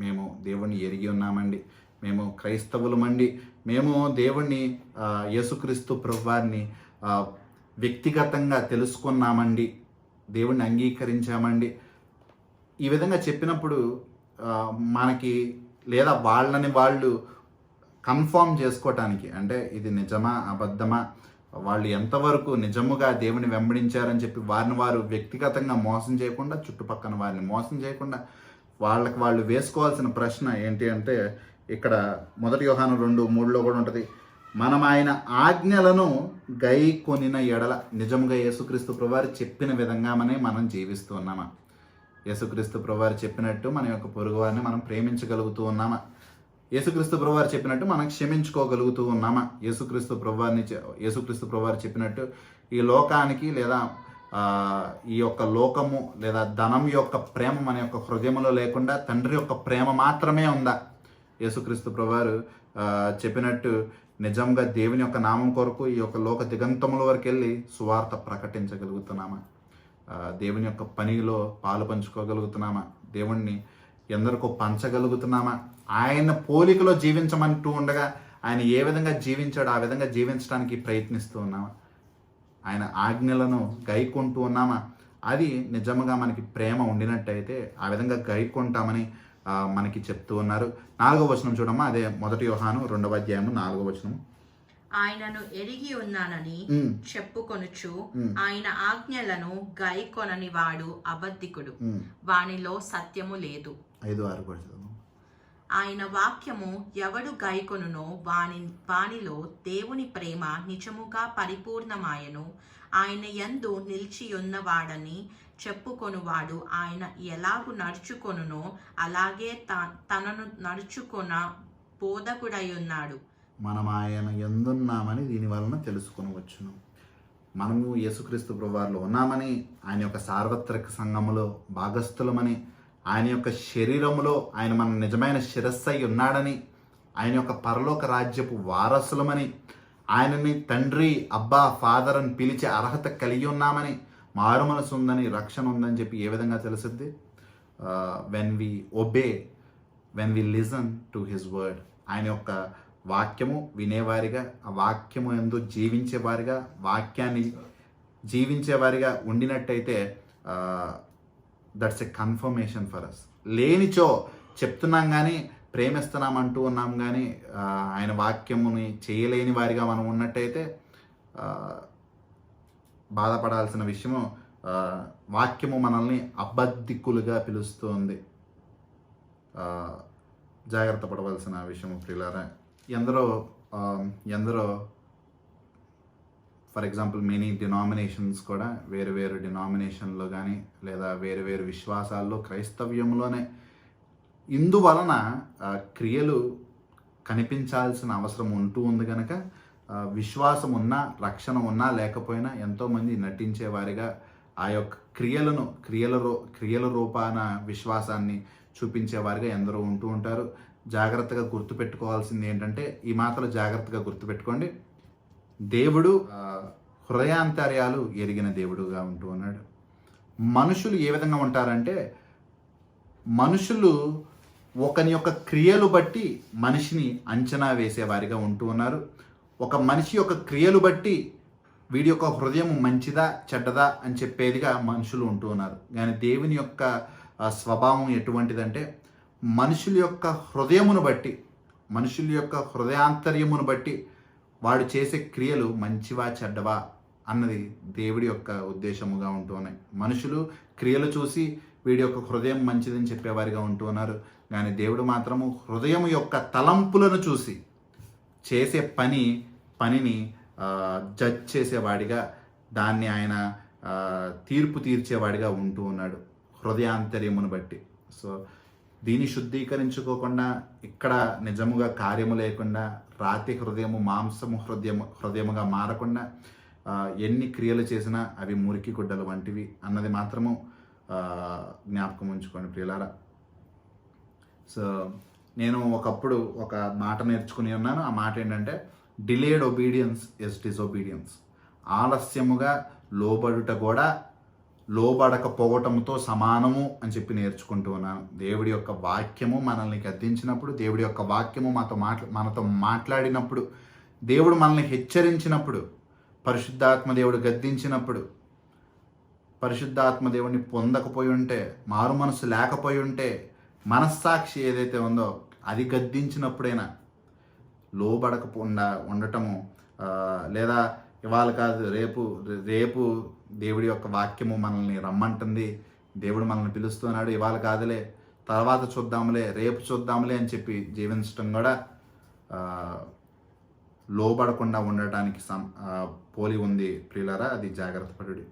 మేము దేవుణ్ణి ఎరిగి ఉన్నామండి, మేము క్రైస్తవులమండి, మేము దేవుణ్ణి యేసుక్రీస్తు ప్రభువారిని వ్యక్తిగతంగా తెలుసుకున్నామండి, దేవుణ్ణి అంగీకరించామండి. ఈ విధంగా చెప్పినప్పుడు మనకి లేదా వాళ్ళని వాళ్ళు కన్ఫర్మ్ చేసుకోవటానికి, అంటే ఇది నిజమా అబద్ధమా, వాళ్ళు ఎంతవరకు నిజముగా దేవుని వెంబడించారని చెప్పి వారిని వారు వ్యక్తిగతంగా మోసం చేయకుండా, చుట్టుపక్కల వారిని మోసం చేయకుండా వాళ్ళకి వాళ్ళు వేసుకోవాల్సిన ప్రశ్న ఏంటి అంటే, ఇక్కడ మొదటి యోహాను 2:3లో కూడా ఉంటుంది, మనం ఆయన ఆజ్ఞలను గై కొనిన ఎడల, నిజముగా యేసుక్రీస్తు ప్రభువారు చెప్పిన విధంగానే మనం జీవిస్తూ ఉన్నామా? యేసుక్రీస్తు ప్రభువారు చెప్పినట్టు మన యొక్క పొరుగు వారిని మనం ప్రేమించగలుగుతూ ఉన్నామా? యేసుక్రీస్తు ప్రభువారు చెప్పినట్టు మనం క్షమించుకోగలుగుతూ ఉన్నామా? యేసుక్రీస్తు ప్రభువారు చెప్పినట్టు ఈ లోకానికి లేదా ఈ యొక్క లోకము లేదా ధనం యొక్క ప్రేమ మన యొక్క హృదయంలో లేకుండా తండ్రి యొక్క ప్రేమ మాత్రమే ఉందా? యేసుక్రీస్తు ప్రభువారు చెప్పినట్టు నిజంగా దేవుని యొక్క నామం కొరకు ఈ యొక్క లోక దిగంతముల వరకు వెళ్ళి సువార్త ప్రకటించగలుగుతున్నామా? దేవుని యొక్క పనిలో పాలు పంచుకోగలుగుతున్నామా? దేవుణ్ణి ఎందరికో పంచగలుగుతున్నామా? ఆయన పోలికలో జీవించమంటూ ఉండగా ఆయన ఏ విధంగా జీవించాడో ఆ విధంగా జీవించడానికి ప్రయత్నిస్తూ ఉన్నామా? ఆయన ఆజ్ఞలను గైకొంటూ ఉన్నామా? అది నిజంగా మనకి ప్రేమ ఉండినట్టయితే ఆ విధంగా గైకొంటామని మనకి చెప్తూ ఉన్నారు. 4వ వచనం చూడమ్మా, అదే మొదటి యోహాను 2వ అధ్యాయము 4వ వచనం. ఆయనను ఎరిగి ఉన్నానని చెప్పుకొనుచు ఆయన ఆజ్ఞలను గైకొనని వాడు అబద్ధికుడు, వానిలో సత్యము లేదు. 5-6 కూడా చదువు. ఆయన వాక్యము ఎవడు గైకొనునో వానిలో దేవుని ప్రేమ నిజముగా పరిపూర్ణమాయను. ఆయన యందు నిలిచియున్నవాడని చెప్పుకొనువాడు ఆయన ఎలాగు నడుచుకొనునో అలాగే తనను నడుచుకొన బోధకుడై ఉన్నాడు. మనం ఆయన ఎందున్నామని దీని వలన తెలుసుకొనవచ్చును. మనము యేసుక్రీస్తు ప్రభువారిలో ఉన్నామని, ఆయన యొక్క సార్వత్రిక సంఘములో భాగస్థులమని, ఆయన యొక్క శరీరములో ఆయన మన నిజమైన శిరస్సై ఉన్నాడని, ఆయన యొక్క పరలోక రాజ్యపు వారసులమని, ఆయనని తండ్రి అబ్బా ఫాదర్ అని పిలిచే అర్హత కలిగి ఉన్నామని, మారు మనసు ఉందని, రక్షణ ఉందని చెప్పి ఏ విధంగా తెలుసుద్ది? When we obey, when we listen to his word. ఆయన యొక్క వాక్యము వినేవారిగా, ఆ వాక్యము యందు జీవించేవారిగా, వాక్యాన్ని జీవించేవారిగా ఉండినట్టయితే that's a confirmation for us. లేనిచో చెప్తున్నాం కానీ ప్రేమిస్తున్నాం అంటూ ఉన్నాం కానీ ఆయన వాక్యముని చేయలేని వారిగా మనం ఉన్నట్టయితే బాధపడాల్సిన విషయము, వాక్యము మనల్ని అబద్ధికులుగా పిలుస్తుంది. జాగ్రత్త పడవలసిన విషయము ప్రియులారా. ఎందరో ఫర్ ఎగ్జాంపుల్ మెనీ డినామినేషన్స్ కూడా వేరు వేరు డినామినేషన్లో కానీ లేదా వేరు వేరు విశ్వాసాల్లో క్రైస్తవ్యంలోనే ఇందువలన క్రియలు కనిపించాల్సిన అవసరం ఉంటూ ఉంది కనుక విశ్వాసం ఉన్నా రక్షణ ఉన్నా లేకపోయినా ఎంతోమంది నటించేవారిగా ఆ యొక్క క్రియల రూపాన విశ్వాసాన్ని చూపించేవారిగా ఎందరో ఉంటూ ఉంటారు. జాగ్రత్తగా గుర్తుపెట్టుకోవాల్సింది ఏంటంటే, ఈ మాటలు జాగ్రత్తగా గుర్తుపెట్టుకోండి. దేవుడు హృదయాంతర్యాలు ఎరిగిన దేవుడుగా ఉంటూ ఉన్నాడు. మనుషులు ఏ విధంగా ఉంటారంటే, మనుషులు ఒకని యొక్క క్రియలు బట్టి మనిషిని అంచనా వేసేవారిగా ఉంటూ ఉన్నారు. ఒక మనిషి యొక్క క్రియలు బట్టి వీడి యొక్క హృదయం మంచిదా చెడ్డదా అని చెప్పేదిగా మనుషులు ఉంటూ ఉన్నారు. కానీ దేవుని యొక్క స్వభావం ఎటువంటిదంటే, మనుషుల యొక్క హృదయమును బట్టి, మనుషుల యొక్క హృదయాంతర్యమును బట్టి వాడు చేసే క్రియలు మంచివా చెడ్డవా అన్నది దేవుడి యొక్క ఉద్దేశముగా ఉంటూ ఉన్నాయి. మనుషులు క్రియలు చూసి వీడి యొక్క హృదయం మంచిదని చెప్పేవారిగా ఉంటూ ఉన్నారు. కానీ దేవుడు మాత్రము హృదయం యొక్క తలంపులను చూసి చేసే పనిని జడ్జ్ చేసేవాడిగా, దాన్ని ఆయన తీర్పు తీర్చేవాడిగా ఉంటూ ఉన్నాడు హృదయాంతర్యమును బట్టి. సో దీన్ని శుద్ధీకరించుకోకుండా, ఇక్కడ నిజముగా కార్యము లేకుండా, రాతి హృదయము మాంసము హృదయముగా మారకుండా ఎన్ని క్రియలు చేసినా అవి మురికి గుడ్డలు వంటివి అన్నది మాత్రము జ్ఞాపకం ఉంచుకోండి ప్రియులారా. సో నేను ఒకప్పుడు ఒక మాట నేర్చుకుని ఉన్నాను. ఆ మాట ఏంటంటే, డిలేడ్ ఒబీడియన్స్ ఇస్ డిసొబీడియన్స్. ఆలస్యముగా లోబడుట కూడా లోబడకపోవటంతో సమానము అని చెప్పి నేర్చుకుంటూ ఉన్నాను. దేవుడి యొక్క వాక్యము మనల్ని గద్దించినప్పుడు, దేవుడి యొక్క వాక్యము మనతో మాట్లాడినప్పుడు, దేవుడు మనల్ని హెచ్చరించినప్పుడు, పరిశుద్ధాత్మ దేవుడు గద్దించినప్పుడు, పరిశుద్ధాత్మ దేవుడిని పొందకపోయి ఉంటే, మారు మనసు లేకపోయి ఉంటే, మనస్సాక్షి ఏదైతే ఉందో అది గద్దించినప్పుడైనా లోబడకుండా ఉండటము, లేదా ఇవాళ కాదు రేపు దేవుడి యొక్క వాక్యము మనల్ని రమ్మంటుంది, దేవుడు మనల్ని పిలుస్తున్నాడు, ఇవాళ కాదులే తర్వాత చూద్దాంలే రేపు చూద్దాంలే అని చెప్పి జీవించటం కూడా లోబడకుండా ఉండటానికి పోలి ఉంది ప్రియులారా. అది జాగ్రత్త పడుడి.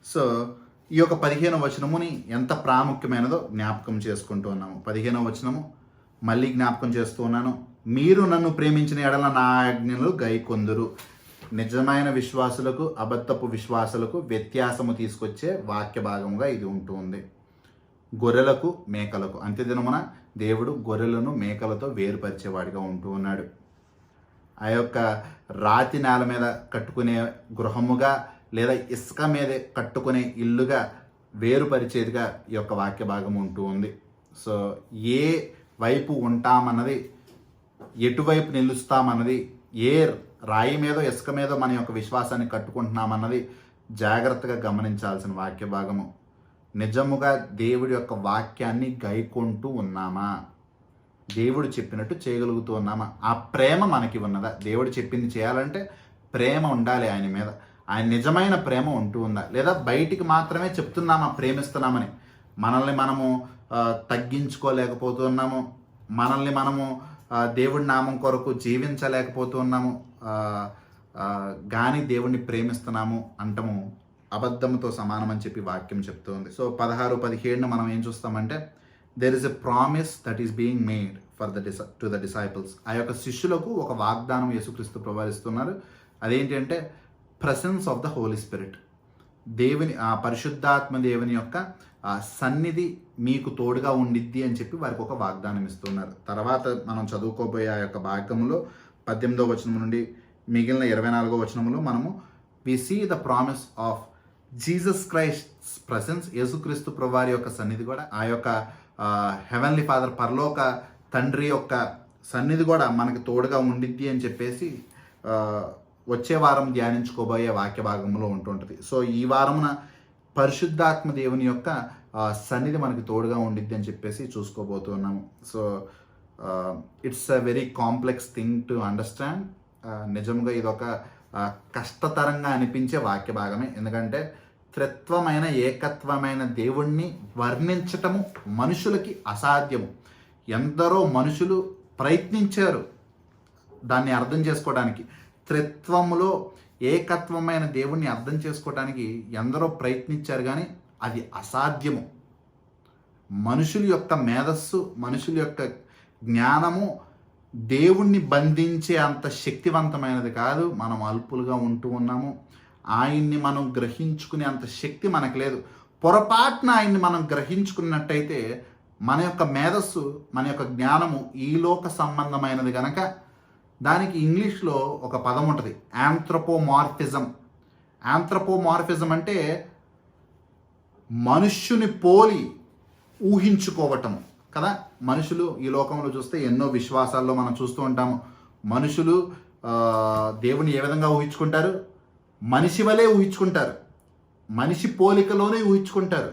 సో ఈ యొక్క 15వ వచనముని ఎంత ప్రాముఖ్యమైనదో జ్ఞాపకం చేసుకుంటూ ఉన్నాము. 15వ వచనము మళ్ళీ జ్ఞాపకం చేస్తూ ఉన్నాను. మీరు నన్ను ప్రేమించిన ఎడల నా ఆజ్ఞలు గైకొందురు. నిజమైన విశ్వాసులకు అబద్ధపు విశ్వాసులకు వ్యత్యాసము తీసుకొచ్చే వాక్య భాగముగా ఇది ఉంటుంది. గొర్రెలకు మేకలకు అంత్యదినమున దేవుడు గొర్రెలను మేకలతో వేరుపరిచేవాడిగా ఉంటూ ఉన్నాడు. ఆ యొక్క రాతి నేల మీద కట్టుకునే గృహముగా లేదా ఇసుక మీద కట్టుకునే ఇల్లుగా వేరుపరిచేదిగా ఈ యొక్క వాక్య భాగం ఉంటూ ఉంది. సో ఏ వైపు ఉంటామన్నది, ఎటువైపు నిలుస్తామన్నది, ఏ రాయి మీదో ఇసుక మీదో మన యొక్క విశ్వాసాన్ని కట్టుకుంటున్నామన్నది జాగ్రత్తగా గమనించాల్సిన వాక్య భాగము. నిజముగా దేవుడి యొక్క వాక్యాన్ని గైకొంటూ ఉన్నామా? దేవుడు చెప్పినట్టు చేయగలుగుతూ ఉన్నామా? ఆ ప్రేమ మనకి ఉన్నదా? దేవుడు చెప్పింది చేయాలంటే ప్రేమ ఉండాలి ఆయన మీద. ఆయన నిజమైన ప్రేమ ఉంటూ ఉందా? లేదా బయటికి మాత్రమే చెప్తున్నామా ప్రేమిస్తున్నామని? మనల్ని మనము తగ్గించుకోలేకపోతున్నాము, మనల్ని మనము దేవుడి నామం కొరకు జీవించలేకపోతున్నాము, కానీ దేవుణ్ణి ప్రేమిస్తున్నాము అంటము అబద్ధంతో సమానమని చెప్పి వాక్యం చెప్తుంది. సో 16-17 మనం ఏం చూస్తామంటే, there is a promise that is being made for to the disciples. ఆ యొక్క శిష్యులకు ఒక వాగ్దానం యేసుక్రీస్తు ప్రవరిస్తున్నారు. అదేంటంటే presence of the Holi spirit. ఆ పరిశుద్ధాత్మ దేవుని యొక్క సన్నిధి మీకు తోడుగా ఉండిద్ది అని చెప్పి వారికి ఒక వాగ్దానం ఇస్తున్నారు. తర్వాత మనం చదువుకోబోయే ఆ యొక్క భాగంలో 18వ వచనం నుండి మిగిలిన 24వ వచనంలో మనము we see the promise of Jesus Christ presence. యేసుక్రీస్తు ప్రభువారి యొక్క సన్నిధి కూడా, ఆ యొక్క హెవెన్లీ ఫాదర్ పరలోక తండ్రి యొక్క సన్నిధి కూడా మనకి తోడుగా ఉండిద్ది అని చెప్పేసి వచ్చే వారం ధ్యానించుకోబోయే వాక్య భాగంలో ఉంటుంటుంది. సో ఈ వారమున పరిశుద్ధాత్మ దేవుని యొక్క సన్నిధి మనకి తోడుగా ఉండిద్ది అని చెప్పేసి చూసుకోబోతున్నాము. So it's a very complex thing to understand. నిజంగా ఇదొక కష్టతరంగా అనిపించే వాక్య భాగమే. ఎందుకంటే త్రిత్వమైన ఏకత్వమైన దేవుణ్ణి వర్ణించటము మనుషులకి అసాధ్యము. ఎందరో మనుషులు ప్రయత్నించారు దాన్ని అర్థం చేసుకోవడానికి. త్రిత్వములో ఏకత్వమైన దేవుణ్ణి అర్థం చేసుకోవడానికి ఎందరో ప్రయత్నించారు, కానీ అది అసాధ్యము. మనుషుల యొక్క మేధస్సు, మనుషుల యొక్క జ్ఞానము దేవుణ్ణి బంధించే అంత శక్తివంతమైనది కాదు. మనం అల్పులుగా ఉంటూ ఉన్నాము. ఆయన్ని మనం గ్రహించుకునే అంత శక్తి మనకు లేదు. పొరపాటున ఆయన్ని మనం గ్రహించుకున్నట్టయితే మన యొక్క మేధస్సు, మన యొక్క జ్ఞానము ఈ లోక సంబంధమైనది కనుక దానికి ఇంగ్లీష్లో ఒక పదం ఉంటుంది, యాంథ్రోపోమార్ఫిజం. యాంథ్రోపోమార్ఫిజం అంటే మనుష్యుని పోలి ఊహించుకోవటము కదా. మనుషులు ఈ లోకంలో చూస్తే ఎన్నో విశ్వాసాల్లో మనం చూస్తూ ఉంటాము. మనుషులు దేవుని ఏ విధంగా ఊహించుకుంటారు? మనిషి వలె ఊహించుకుంటారు, మనిషి పోలికలోనే ఊహించుకుంటారు.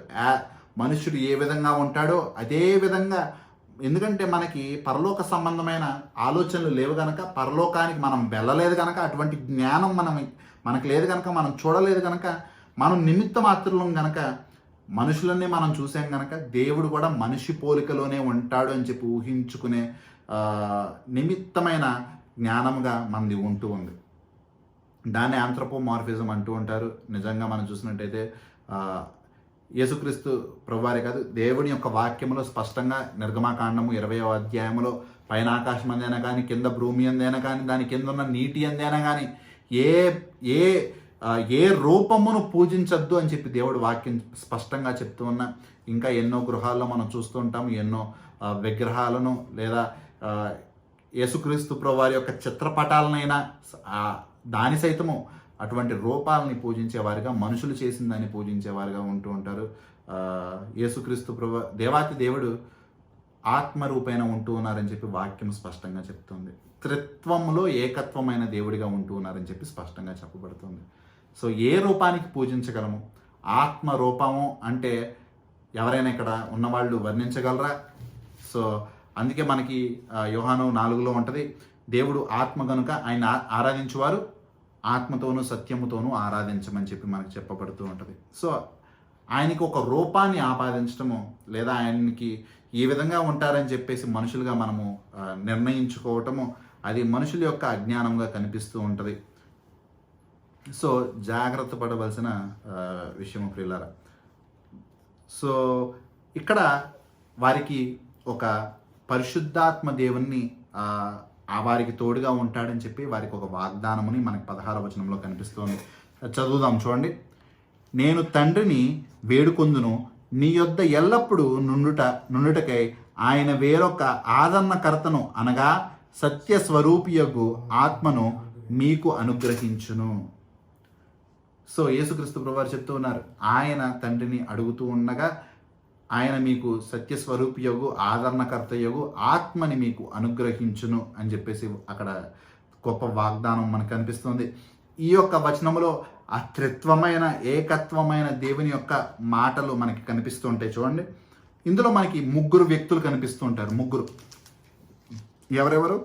మనుషుడు ఏ విధంగా ఉంటాడో అదే విధంగా. ఎందుకంటే మనకి పరలోక సంబంధమైన ఆలోచనలు లేవు కనుక, పరలోకానికి మనం వెళ్ళలేదు కనుక, అటువంటి జ్ఞానం మనకు లేదు కనుక, మనం చూడలేదు కనుక, మనం నిమిత్త మాత్రులం కనుక మనుషులన్నీ మనం చూసాం కనుక దేవుడు కూడా మనిషి పోలికలోనే ఉంటాడు అని చెప్పి ఊహించుకునే నిమిత్తమైన జ్ఞానంగా మనది ఉంటూ ఉంది. దాన్ని ఆంథ్రోపోమార్ఫిజం అంటూ ఉంటారు. నిజంగా మనం చూసినట్టయితే యేసుక్రీస్తు ప్రభువారే కాదు, దేవుని యొక్క వాక్యములో స్పష్టంగా నిర్గమాకాండము 20వ అధ్యాయంలో పైన ఆకాశం అందేనా కానీ, కింద భూమి అందేనా కానీ, దాని కింద ఉన్న నీటి అందేనా కానీ ఏ రూపమును పూజించద్దు అని చెప్పి దేవుడు వాక్యం స్పష్టంగా చెప్తూ ఉన్న, ఇంకా ఎన్నో గృహాల్లో మనం చూస్తూ ఉంటాము ఎన్నో విగ్రహాలను లేదా యేసుక్రీస్తు ప్రభువారి యొక్క చిత్రపటాలనైనా దాని సైతము అటువంటి రూపాలని పూజించేవారుగా, మనుషులు చేసిన దాన్ని పూజించేవారుగా ఉంటూ ఉంటారు. యేసుక్రీస్తు దేవాతి దేవుడు ఆత్మరూపేణ ఉంటూ ఉన్నారని చెప్పి వాక్యం స్పష్టంగా చెప్తుంది. త్రిత్వంలో ఏకత్వమైన దేవుడిగా ఉంటూ ఉన్నారని చెప్పి స్పష్టంగా చెప్పబడుతుంది. సో ఏ రూపానికి పూజించగలము? ఆత్మ రూపము అంటే ఎవరైనా ఇక్కడ ఉన్నవాళ్ళు వర్ణించగలరా? సో అందుకే మనకి యోహాను 4లో ఉంటుంది, దేవుడు ఆత్మ కనుక ఆయన ఆరాధించువారు ఆత్మతోనూ సత్యముతోనూ ఆరాధించమని చెప్పి మనకు చెప్పబడుతూ ఉంటుంది. సో ఆయనకి ఒక రూపాన్ని ఆపాదించడము లేదా ఆయనకి ఏ విధంగా ఉంటారని చెప్పేసి మనుషులుగా మనము నిర్ణయించుకోవటము, అది మనుషుల యొక్క అజ్ఞానంగా కనిపిస్తూ ఉంటుంది. సో జాగ్రత్త పడవలసిన విషయం ప్రియులారా. సో ఇక్కడ వారికి ఒక పరిశుద్ధాత్మ దేవుణ్ణి వారికి తోడుగా ఉంటాడని చెప్పి వారికి ఒక వాగ్దానముని మనకి 16వ వచనంలో కనిపిస్తోంది. చదువుదాం చూడండి. నేను తండ్రిని వేడుకొందును, నీ యొద్ద ఎల్లప్పుడూ నుండుటకై ఆయన వేరొక ఆదరణకర్తను అనగా సత్యస్వరూపియగు ఆత్మను మీకు అనుగ్రహించును. సో యేసుక్రీస్తు ప్రభువారు చెప్తూ ఉన్నారు, ఆయన తండ్రిని అడుగుతూ ఉండగా ఆయన మీకు సత్యస్వరూపియగు ఆదరణకర్తయగు ఆత్మని మీకు అనుగ్రహించును అని చెప్పేసి అక్కడ గొప్ప వాగ్దానం మనకు కనిపిస్తుంది. ఈ యొక్క వచనంలో ఆ త్రిత్వమైన ఏకత్వమైన దేవుని యొక్క మాటలు మనకి కనిపిస్తూ ఉంటాయి. చూడండి, ఇందులో మనకి 3 వ్యక్తులు కనిపిస్తూ ఉంటారు. 3 ఎవరెవరు?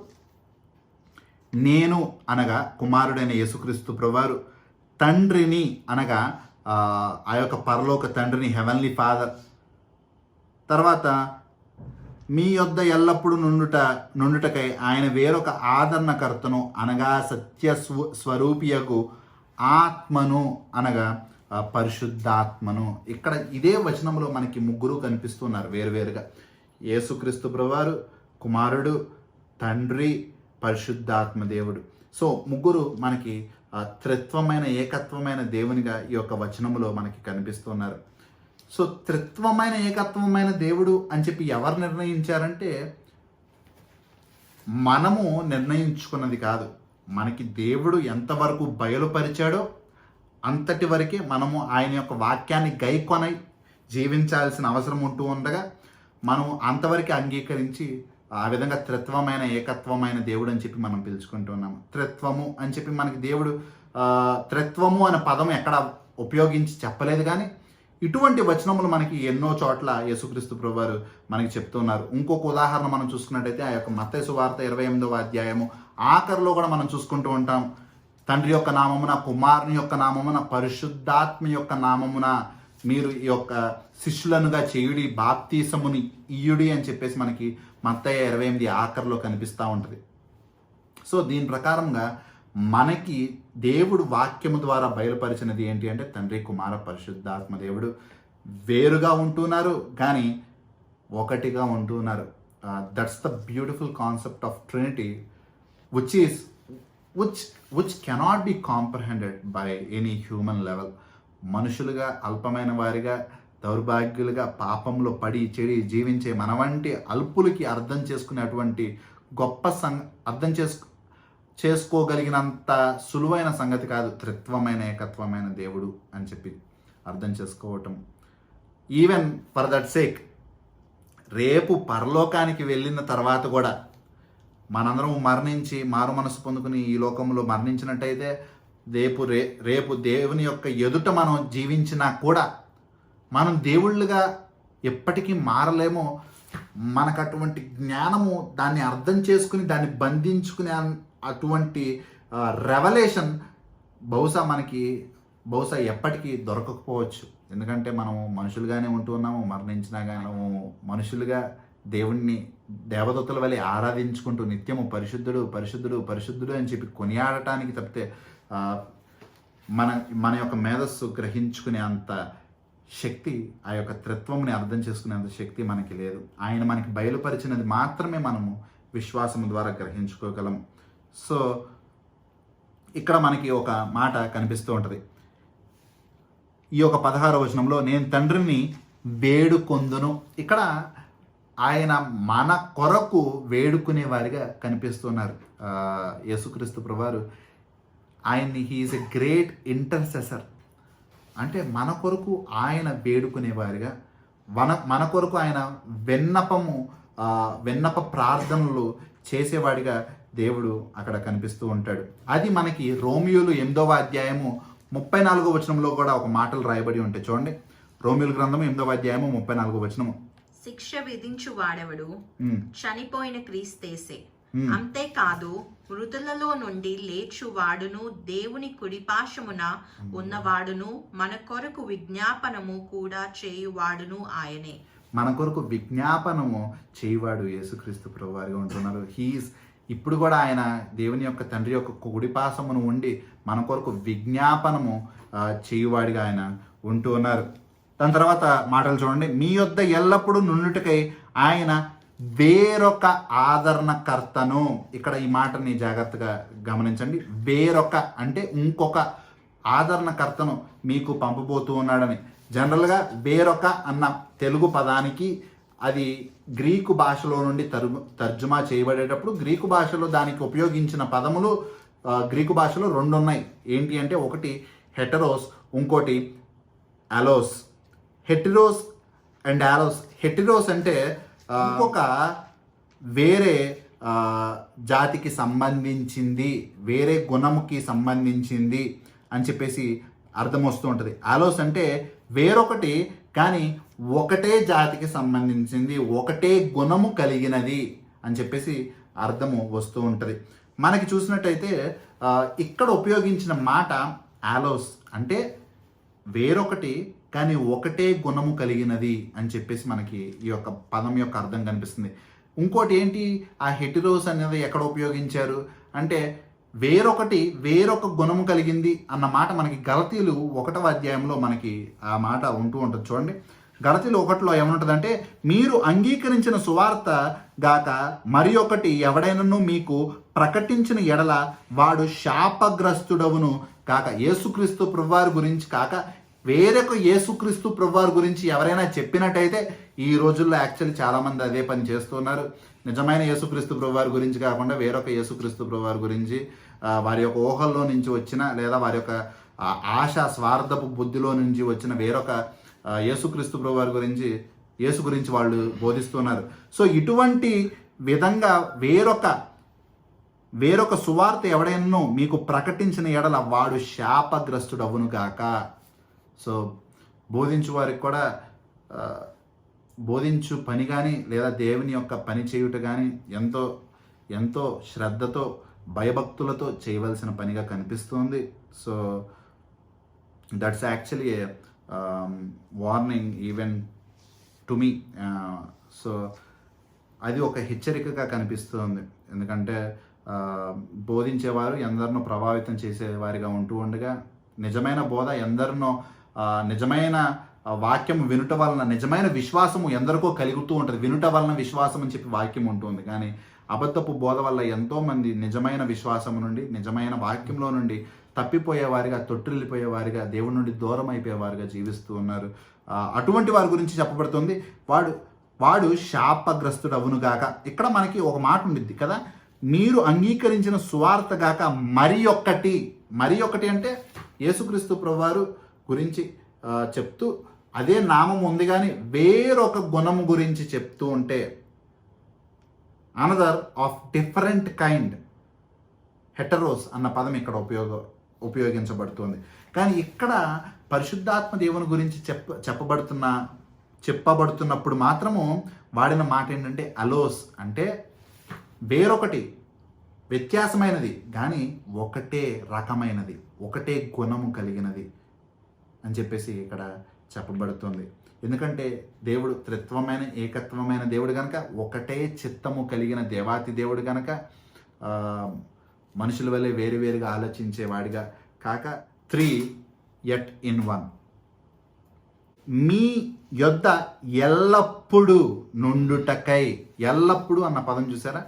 నేను అనగా కుమారుడైన యేసుక్రీస్తు ప్రభువారు, తండ్రిని అనగా ఆ యొక్క పరలోక తండ్రిని, హెవెన్లీ ఫాదర్, తర్వాత మీ యొద్ద ఎల్లప్పుడూ నుండుటకై ఆయన వేరొక ఆదరణకర్తను అనగా స్వరూపియకు ఆత్మను అనగా పరిశుద్ధాత్మను. ఇక్కడ ఇదే వచనంలో మనకి 3 కనిపిస్తున్నారు వేరువేరుగా. యేసుక్రీస్తు ప్రభువారు, కుమారుడు, తండ్రి, పరిశుద్ధాత్మ దేవుడు. సో 3 మనకి త్రిత్వమైన ఏకత్వమైన దేవునిగా ఈ యొక్క వచనములో మనకి కనిపిస్తున్నారు. సో త్రిత్వమైన ఏకత్వమైన దేవుడు అని చెప్పి ఎవరు నిర్ణయించారంటే మనము నిర్ణయించుకున్నది కాదు. మనకి దేవుడు ఎంతవరకు బయలుపరిచాడో అంతటి వరకే మనము ఆయన యొక్క వాక్యాన్ని గైకొని జీవించాల్సిన అవసరం ఉంటూ ఉండగా మనం అంతవరకు అంగీకరించి ఆ విధంగా త్రిత్వమైన ఏకత్వమైన దేవుడు అని చెప్పి మనం పిలుచుకుంటున్నాము. త్రిత్వము అని చెప్పి మనకి దేవుడు త్రిత్వము అనే పదం ఎక్కడ ఉపయోగించి చెప్పలేదు, కానీ ఇటువంటి వచనములు మనకి ఎన్నో చోట్ల యేసుక్రీస్తు ప్రభువారు మనకి చెప్తున్నారు. ఇంకొక ఉదాహరణ మనం చూసుకున్నట్టయితే ఆ యొక్క మత్తయి సువార్త 28వ అధ్యాయము ఆఖరిలో కూడా మనం చూసుకుంటూ ఉంటాం. తండ్రి యొక్క నామమున, కుమారుని యొక్క నామమున, పరిశుద్ధాత్మ యొక్క నామమున మీరు ఈ యొక్క శిష్యులనుగా చేయుడి, బాప్తీసముని ఇయ్యుడి అని చెప్పేసి మనకి మత్తయి 28 ఆఖరిలో కనిపిస్తూ ఉంటుంది. సో దీని ప్రకారంగా మనకి దేవుడు వాక్యము ద్వారా బయలుపరిచినది ఏంటి అంటే తండ్రి, కుమార, పరిశుద్ధాత్మ దేవుడు వేరుగా ఉంటున్నారు కానీ ఒకటిగా ఉంటున్నారు. That's the beautiful concept of Trinity which cannot be comprehended by any human level. మనుషులుగా, అల్పమైన వారిగా, దౌర్భాగ్యులుగా, పాపంలో పడి చెడి జీవించే మన వంటి అల్పులకి అర్థం చేసుకునేటువంటి గొప్ప అర్థం చేసుకోగలిగినంత సులువైన సంగతి కాదు త్రిత్వమైన ఏకత్వమైన దేవుడు అని చెప్పి అర్థం చేసుకోవటం. ఈవెన్ ఫర్ దట్ సేక్ రేపు పరలోకానికి వెళ్ళిన తర్వాత కూడా మనందరం మరణించి మారు మనసు పొందుకుని ఈ లోకంలో మరణించినట్టయితే రేపు దేవుని యొక్క ఎదుట మనం జీవించినా కూడా మనం దేవుళ్ళుగా ఎప్పటికీ మారలేమో. మనకు అటువంటి జ్ఞానము, దాన్ని అర్థం చేసుకుని దాన్ని బంధించుకునే అటువంటి రెవల్యూషన్ బహుశా ఎప్పటికీ దొరకకపోవచ్చు. ఎందుకంటే మనము మనుషులుగానే ఉంటూ ఉన్నాము, మరణించినా కానీ మనము మనుషులుగా దేవుణ్ణి దేవదూతల వలె ఆరాధించుకుంటూ నిత్యము పరిశుద్ధుడు పరిశుద్ధుడు పరిశుద్ధుడు అని చెప్పి కొనియాడటానికి తప్పితే మన మన యొక్క మేధస్సు గ్రహించుకునే అంత శక్తి, ఆ యొక్క త్రిత్వంని అర్థం చేసుకునేంత శక్తి మనకి లేదు. ఆయన మనకి బయలుపరిచినది మాత్రమే మనము విశ్వాసం ద్వారా గ్రహించుకోగలం. సో ఇక్కడ మనకి ఒక మాట కనిపిస్తూ ఉంటుంది. ఈ యొక్క 16వ వచనంలో నేను తండ్రిని వేడుకొందును. ఇక్కడ ఆయన మన కొరకు వేడుకునే వారిగా కనిపిస్తున్నారు. యేసుక్రీస్తు ప్రభువారు ఆయన్ని హీఈస్ ఎ గ్రేట్ ఇంటర్సెసర్, అంటే మన కొరకు ఆయన వేడుకునేవారిగా, మన కొరకు ఆయన విన్నప ప్రార్థనలు చేసేవాడిగా దేవుడు అక్కడ కనిపిస్తూ ఉంటాడు. అది మనకి రోమియోలు 8వ అధ్యాయము 34వ వచనంలో కూడా ఒక మాటలు రాయబడి ఉంటాయి. చూడండి, రోమియోల గ్రంథము 8వ అధ్యాయము 34వ వచనము. శిక్ష విధించు వాడెవడు? చనిపోయిన క్రీస్తేసే. అంతేకాదు మృతులలో నుండి లేచువాడును దేవుని కుడిపాశమున ఉన్నవాడును మన కొరకు విజ్ఞాపనము కూడా చేయువాడును ఆయనే. మన కొరకు విజ్ఞాపనము చేయువాడు యేసుక్రీస్తు ప్రభువారిగా ఉంటున్నారు. ఇప్పుడు కూడా ఆయన దేవుని యొక్క తండ్రి యొక్క కుడిపాశమును ఉండి మన కొరకు విజ్ఞాపనము చేయువాడిగా ఆయన ఉంటూ ఉన్నారు. దాని తర్వాత మాటలు చూడండి. మీ యొద్ద ఎల్లప్పుడూ నుండుటకై ఆయన వేరొక ఆదరణకర్తను. ఇక్కడ ఈ మాటని జాగ్రత్తగా గమనించండి. వేరొక అంటే ఇంకొక ఆదరణకర్తను మీకు పంపబోతూ ఉన్నాడని. జనరల్గా వేరొక అన్న తెలుగు పదానికి అది గ్రీకు భాషలో నుండి తర్జుమా చేయబడేటప్పుడు గ్రీకు భాషలో దానికి ఉపయోగించిన పదములు గ్రీకు భాషలో 2 ఉన్నాయి. ఏంటి అంటే ఒకటి హెటరోస్, ఇంకోటి అలోస్. హెటిరోస్ అండ్ అలోస్. హెటిరోస్ అంటే ఇంకొక వేరే జాతికి సంబంధించింది, వేరే గుణముకి సంబంధించింది అని చెప్పేసి అర్థం వస్తూ ఉంటుంది. అలోస్ అంటే వేరొకటి కానీ ఒకటే జాతికి సంబంధించింది, ఒకటే గుణము కలిగినది అని చెప్పేసి అర్థము వస్తూ ఉంటుంది. మనకి చూసినట్టయితే ఇక్కడ ఉపయోగించిన మాట ఆలోస్ అంటే వేరొకటి కానీ ఒకటే గుణము కలిగినది అని చెప్పేసి మనకి ఈ యొక్క పదం యొక్క అర్థం కనిపిస్తుంది. ఇంకోటి ఏంటి, ఆ హెటిరోస్ అనేది ఎక్కడ ఉపయోగించారు అంటే వేరొక గుణము కలిగింది అన్న మాట మనకి గలతీలు 1వ అధ్యాయంలో మనకి ఆ మాట ఉంటూ ఉంటుంది. చూడండి, గలతీలు 1లో ఏమనుంటుందంటే, మీరు అంగీకరించిన సువార్త గాక మరి ఒకటి ఎవడైనను మీకు ప్రకటించిన ఎడల వాడు శాపగ్రస్తుడవును కాక. యేసుక్రీస్తు ప్రభువారి గురించి కాక వేరొక యేసుక్రీస్తు ప్రభువారి గురించి ఎవరైనా చెప్పినట్టయితే, ఈ రోజుల్లో యాక్చువల్లీ చాలామంది అదే పని చేస్తున్నారు. నిజమైన యేసుక్రీస్తు ప్రభువారి గురించి కాకుండా వేరొక యేసుక్రీస్తు ప్రభువారి గురించి వారి యొక్క ఊహల్లో నుంచి వచ్చిన లేదా వారి యొక్క ఆశ స్వార్థపు బుద్ధిలో నుంచి వచ్చిన వేరొక యేసుక్రీస్తు ప్రభువారి గురించి యేసు గురించి వాళ్ళు బోధిస్తున్నారు. సో ఇటువంటి విధంగా వేరొక సువార్త ఎవడైనా మీకు ప్రకటించిన ఎడల వాడు శాపగ్రస్తుడు అవును గాక. సో బోధించు వారికి కూడా బోధించు పని కానీ లేదా దేవుని యొక్క పని చేయుట కానీ ఎంతో ఎంతో శ్రద్ధతో భయభక్తులతో చేయవలసిన పనిగా కనిపిస్తుంది. So that's actually A warning even to me. So అది ఒక హెచ్చరికగా కనిపిస్తుంది. ఎందుకంటే బోధించేవారు ఎందరినో ప్రభావితం చేసేవారిగా ఉంటూ ఉండగా నిజమైన బోధ ఎందరినో నిజమైన వాక్యం వినుట వలన నిజమైన విశ్వాసము ఎందరికో కలుగుతూ ఉంటుంది. వినుట వలన విశ్వాసం అని చెప్పి వాక్యం ఉంటుంది. కానీ అబద్ధపు బోధ వల్ల ఎంతోమంది నిజమైన విశ్వాసము నుండి నిజమైన వాక్యంలో నుండి తప్పిపోయేవారిగా తొట్టిల్లిపోయేవారిగా దేవుడి నుండి దూరం అయిపోయేవారిగా జీవిస్తూ ఉన్నారు. అటువంటి వారి గురించి చెప్పబడుతుంది. వాడు శాపగ్రస్తుడు అవును గాక. ఇక్కడ మనకి ఒక మాట ఉండిద్ది కదా, మీరు అంగీకరించిన సువార్త గాక మరి ఒక్కటి అంటే యేసుక్రీస్తు ప్రభువారు గురించి చెప్తూ అదే నామం ఉంది కానీ వేరొక గుణము గురించి చెప్తూ ఉంటే అనదర్ ఆఫ్ డిఫరెంట్ కైండ్, హెటరోస్ అన్న పదం ఇక్కడ ఉపయోగించబడుతుంది. కానీ ఇక్కడ పరిశుద్ధాత్మ దేవుని గురించి చెప్పబడుతున్నప్పుడు మాత్రము వాడిన మాట ఏంటంటే అలోస్ అంటే వేరొకటి, వ్యత్యాసమైనది కానీ ఒకటే రకమైనది, ఒకటే గుణము కలిగినది అని చెప్పేసి ఇక్కడ చెప్పబడుతుంది. ఎందుకంటే దేవుడు త్రిత్వమైన ఏకత్వమైన దేవుడు కనుక, ఒకటే చిత్తము కలిగిన దేవాతి దేవుడు కనుక, మనుషుల వల్లే వేరువేరుగా ఆలోచించేవాడిగా కాక 3 yet in 1. మీ యొద్ద ఎల్లప్పుడూ నుండుటకై, ఎల్లప్పుడూ అన్న పదం చూసారా,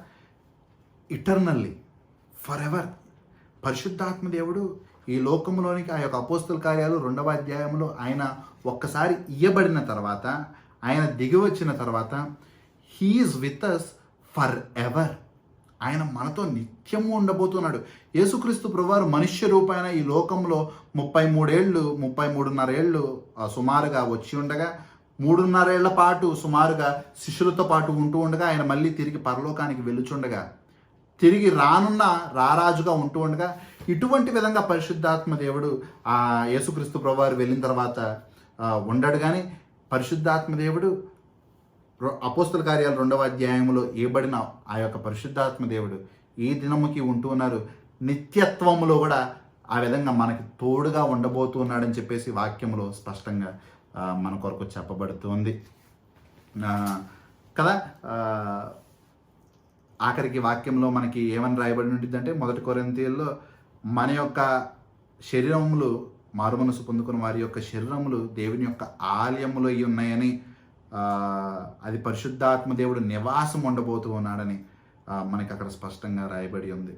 ఇటర్నల్లీ, ఫర్ ఎవర్. పరిశుద్ధాత్మ దేవుడు ఈ లోకంలోనికి ఆ యొక్క అపోస్తల కార్యాలు 2వ అధ్యాయంలో ఆయన ఒక్కసారి ఇయ్యబడిన తర్వాత, ఆయన దిగి వచ్చిన తర్వాత, he is with us for ever. ఆయన మనతో నిత్యము ఉండబోతున్నాడు. యేసుక్రీస్తు ప్రభువారు మనుష్య రూపాయన ఈ లోకంలో 33.5 ఏళ్ళు సుమారుగా వచ్చి ఉండగా, 3.5 ఏళ్ల పాటు సుమారుగా శిష్యులతో పాటు ఉంటూ ఉండగా, ఆయన మళ్ళీ తిరిగి పరలోకానికి వెళ్ళుచుండగా, తిరిగి రానున్న రారాజుగా ఉంటూ ఉండగా, ఇటువంటి విధంగా పరిశుద్ధాత్మ దేవుడు ఆ యేసుక్రీస్తు ప్రభువారు వెళ్ళిన తర్వాత ఉండడు. కానీ పరిశుద్ధాత్మ దేవుడు అపోస్తల కార్యాలు 2వ అధ్యాయంలో ఇవ్వబడిన ఆ యొక్క పరిశుద్ధాత్మ దేవుడు ఈ దినముకి ఉంటూ ఉన్నారు. నిత్యత్వములో కూడా ఆ విధంగా మనకి తోడుగా ఉండబోతున్నాడని చెప్పేసి వాక్యంలో స్పష్టంగా మన కొరకు చెప్పబడుతుంది కదా. ఆఖరికి వాక్యంలో మనకి ఏమని రాయబడి ఉంటుందంటే, 1 కొరింథీయుల్లో మన యొక్క శరీరములు, మారుమనసు పొందుకున్న వారి యొక్క శరీరములు దేవుని యొక్క ఆలయములో అయి ఉన్నాయని, అది పరిశుద్ధాత్మ దేవుడు నివాసం ఉండబోతూ ఉన్నాడని మనకి అక్కడ స్పష్టంగా రాయబడి ఉంది.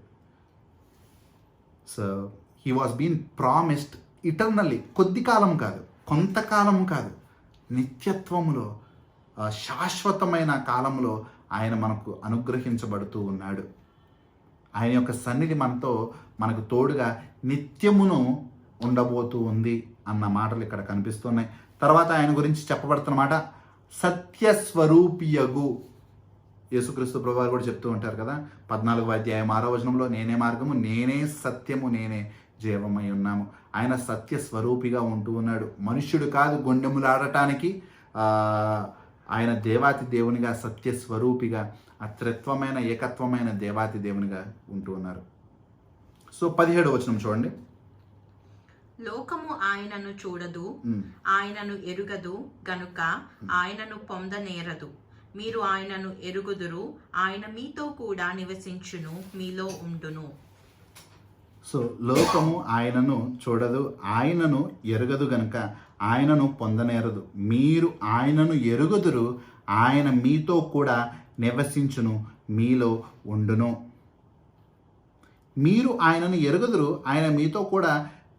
So he was been promised eternally, కొద్ది కాలం కాదు, కొంతకాలం కాదు, నిత్యత్వములో, శాశ్వతమైన కాలంలో ఆయన మనకు అనుగ్రహించబడుతూ ఉన్నాడు. ఆయన యొక్క సన్నిధి మనకు తోడుగా నిత్యమును ఉండబోతూ ఉంది అన్న మాటలు ఇక్కడ కనిపిస్తున్నాయి. తర్వాత ఆయన గురించి చెప్పబడుతున్న మాట, సత్యస్వరూపియగు. యేసుక్రీస్తు ప్రభువారు కూడా చెప్తూ ఉంటారు కదా, 14వ అధ్యాయం 6వ వచనంలో, నేనే మార్గము, నేనే సత్యము, నేనే జీవమై ఉన్నాము. ఆయన సత్య స్వరూపిగా ఉంటూ ఉన్నాడు. మనుష్యుడు కాదు గుండెములాడటానికి, ఆయన దేవాతి దేవునిగా, సత్య స్వరూపిగా, అత్రిత్వమైన ఏకత్వమైన దేవాతి దేవునిగా ఉంటూ ఉన్నారు. సో 17వ వచనం చూడండి. లోకము ఆయనను చూడదు, ఆయనను ఎరుగదు గనుక ఆయనను పొందనేరదు. మీరు ఆయనను ఎరుగుదురు, ఆయన మీతో కూడా నివసించును, మీలో ఉండును. సో లోకము ఆయనను చూడదు, ఆయనను ఎరుగదు గనుక ఆయనను పొందనేరదు. మీరు ఆయనను ఎరుగుదురు, ఆయన మీతో కూడా నివసించును, మీలో ఉండును. మీరు ఆయనను ఎరుగుదురు, ఆయన మీతో కూడా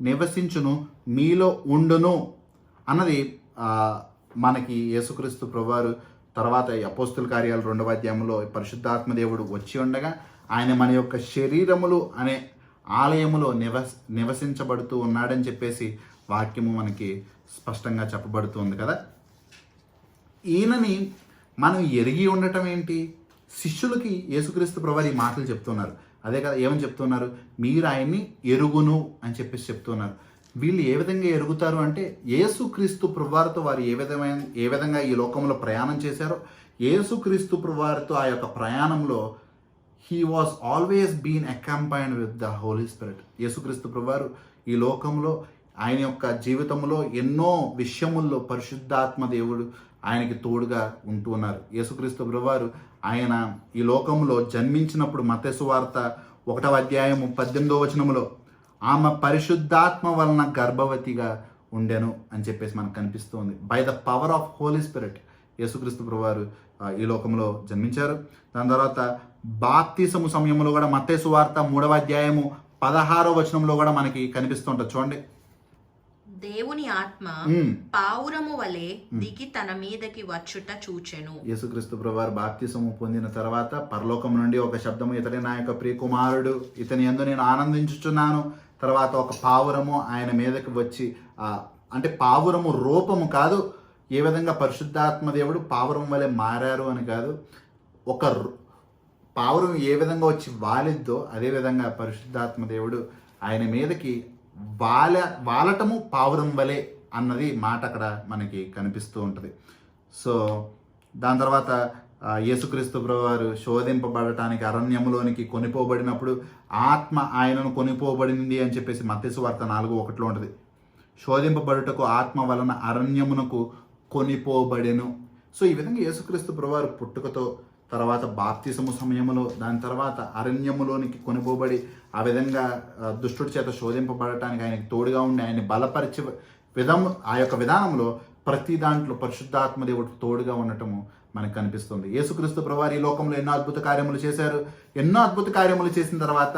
నివసించును, మీలో ఉండును అన్నది మనకి యేసుక్రీస్తు ప్రభువారు తర్వాత అపోస్తల కార్యాలు 2వ అధ్యాయంలో పరిశుద్ధాత్మ దేవుడు వచ్చి ఉండగా, ఆయన మన యొక్క శరీరములు అనే ఆలయములో నివసించబడుతూ ఉన్నాడని చెప్పేసి వాక్యము మనకి స్పష్టంగా చెప్పబడుతుంది కదా. ఈయనని మనం ఎరిగి ఉండటం ఏంటి? శిష్యులకి యేసుక్రీస్తు ప్రభువారు ఈ మాటలు చెప్తున్నారు. అదే కదా, ఏమని చెప్తున్నారు? మీరు ఆయన్ని ఎరుగును అని చెప్పేసి చెప్తున్నారు. వీళ్ళు ఏ విధంగా ఎరుగుతారు అంటే, యేసుక్రీస్తు ప్రభువారితో వారు ఏ విధంగా ఈ లోకంలో ప్రయాణం చేశారో, యేసుక్రీస్తు ప్రభువారితో ఆ యొక్క ప్రయాణంలో he was always been accompanied with the Holi Spirit. యేసుక్రీస్తు ప్రభువారు ఈ లోకంలో ఆయన యొక్క జీవితంలో ఎన్నో విషయముల్లో పరిశుద్ధాత్మ దేవుడు ఆయనకి తోడుగా ఉంటూ ఉన్నారు. యేసుక్రీస్తు ప్రభువారు ఆయన ఈ లోకంలో జన్మించినప్పుడు మత్తయి సువార్త 1వ అధ్యాయము 18వ వచనములో, ఆమె పరిశుద్ధాత్మ వలన గర్భవతిగా ఉండెను అని చెప్పేసి మనకు కనిపిస్తుంది. By the power of Holy Spirit యేసుక్రీస్తు ప్రభువారు ఈ లోకంలో జన్మించారు. దాని తర్వాత బాప్తిసము సమయంలో కూడా మత్తయి సువార్త 3వ అధ్యాయము 16వ వచనంలో కూడా మనకి కనిపిస్తుంటుంది. చూడండి, దేవుని ఆత్మ పావురము వలె దిగి తన మీదకి వచ్చుట చూచెను. యేసుక్రీస్తు ప్రభువారు బాప్తిసము పొందిన తర్వాత పరలోకం నుండి ఒక శబ్దము, ఇతడే నా యొక్క ప్రియ కుమారుడు, ఇతని యందు నేను ఆనందించుచున్నాను. తర్వాత ఒక పావురము ఆయన మీదకి వచ్చి, అంటే పావురము రూపము కాదు, ఏ విధంగా పరిశుద్ధాత్మ దేవుడు పావురం వలె మారారు అని కాదు, ఒక పావురం ఏ విధంగా వచ్చి వాలిద్దో అదేవిధంగా పరిశుద్ధాత్మ దేవుడు ఆయన మీదకి వాలటము పావురం వలె అన్నది మాట అక్కడ మనకి కనిపిస్తూ ఉంటుంది. సో దాని తర్వాత యేసుక్రీస్తు ప్రభువారు శోధింపబడటానికి అరణ్యములోనికి కొనిపోబడినప్పుడు ఆత్మ ఆయనను కొనిపోబడింది అని చెప్పేసి మత్తయి సువార్త 4:1 ఉంటుంది. శోధింపబడుటకు ఆత్మ వలన అరణ్యమునకు కొనిపోబడెను. సో ఈ విధంగా యేసుక్రీస్తు ప్రభువారు పుట్టుకతో, తర్వాత బాప్తిసము సమయంలో, దాని తర్వాత అరణ్యములోనికి కొనిపోబడి ఆ విధంగా దుష్టుడి చేత శోధింపబడటానికి ఆయనకి తోడుగా ఉండి ఆయన్ని బలపరిచే ఆ యొక్క విధానంలో ప్రతి దాంట్లో పరిశుద్ధాత్మ దేవుడు తోడుగా ఉండటము మనకు కనిపిస్తుంది. యేసుక్రీస్తు ప్రభువారు ఈ లోకంలో ఎన్నో అద్భుత కార్యములు చేశారు. ఎన్నో అద్భుత కార్యములు చేసిన తర్వాత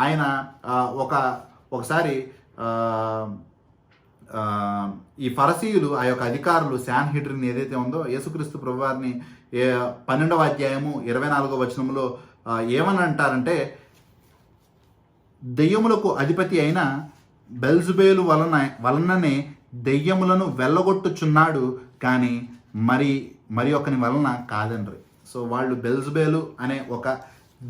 ఆయన ఒకసారి ఈ ఫరసీయులు, ఆ యొక్క అధికారులు, శాన్హెడ్రిన్ ఏదైతే ఉందో, యేసుక్రీస్తు ప్రభువారిని 12వ అధ్యాయము 24వ వచనంలో ఏమని అంటారంటే, దెయ్యములకు అధిపతి అయిన బెల్జుబేలు వలననే దెయ్యములను వెళ్ళగొట్టుచున్నాడు, కానీ మరి ఒకని వలన కాదండ్రి. సో వాళ్ళు బెల్జుబేలు అనే ఒక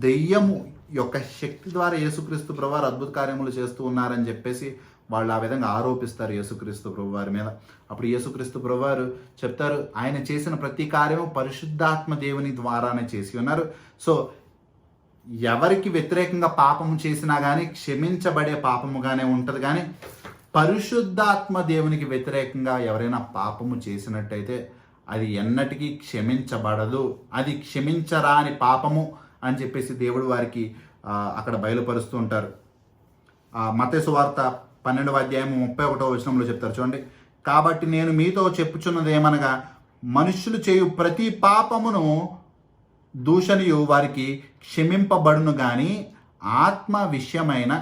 దెయ్యము యొక్క శక్తి ద్వారా యేసుక్రీస్తు ప్రభువారు అద్భుత కార్యములు చేస్తూ ఉన్నారని చెప్పేసి వాళ్ళు ఆ విధంగా ఆరోపిస్తారు యేసుక్రీస్తు ప్రభువారి మీద. అప్పుడు యేసుక్రీస్తు ప్రభువారు చెప్తారు, ఆయన చేసిన ప్రతి కార్యము పరిశుద్ధాత్మ దేవుని ద్వారానే చేసి ఉన్నారు. సో ఎవరికి వ్యతిరేకంగా పాపము చేసినా కానీ క్షమించబడే పాపముగానే ఉంటుంది, కానీ పరిశుద్ధాత్మ దేవునికి వ్యతిరేకంగా ఎవరైనా పాపము చేసినట్టయితే అది ఎన్నటికీ క్షమించబడదు. అది క్షమించరాని పాపము అని చెప్పేసి దేవుడు వారికి అక్కడ బయలుపరుస్తూ ఉంటారు. మత్తయి సువార్త 12వ అధ్యాయం 31వ వచనంలో చెప్తారు చూడండి. కాబట్టి నేను మీతో చెప్పుచున్నది ఏమనగా, మనుష్యులు చేయు ప్రతి పాపమును దూషణయు వారికి క్షమింపబడును, కానీ ఆత్మ విషయమైన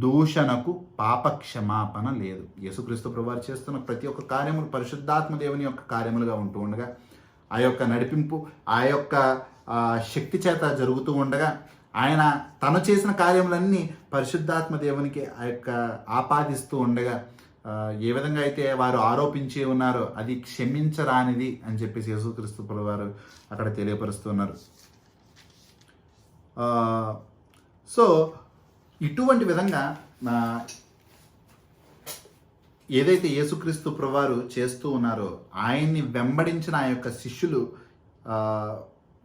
దూషణకు పాప క్షమాపణ లేదు. యేసుక్రీస్తు ప్రభువారు చేస్తున్న ప్రతి ఒక్క కార్యములు పరిశుద్ధాత్మ దేవుని యొక్క కార్యములుగా ఉంటూ ఉండగా, ఆ యొక్క నడిపింపు, ఆ యొక్క శక్తి చేత జరుగుతూ ఉండగా, ఆయన తను చేసిన కార్యములన్నీ పరిశుద్ధాత్మ దేవునికి ఆ యొక్క ఆపాదిస్తూ ఉండగా, ఏ విధంగా అయితే వారు ఆరోపించి ఉన్నారో అది క్షమించరానిది అని చెప్పేసి యేసుక్రీస్తు ప్రభువారు అక్కడ తెలియపరుస్తున్నారు. సో ఇటువంటి విధంగా ఏదైతే యేసుక్రీస్తు ప్రభువారు చేస్తూ ఉన్నారో, ఆయన్ని వెంబడించిన ఆ యొక్క శిష్యులు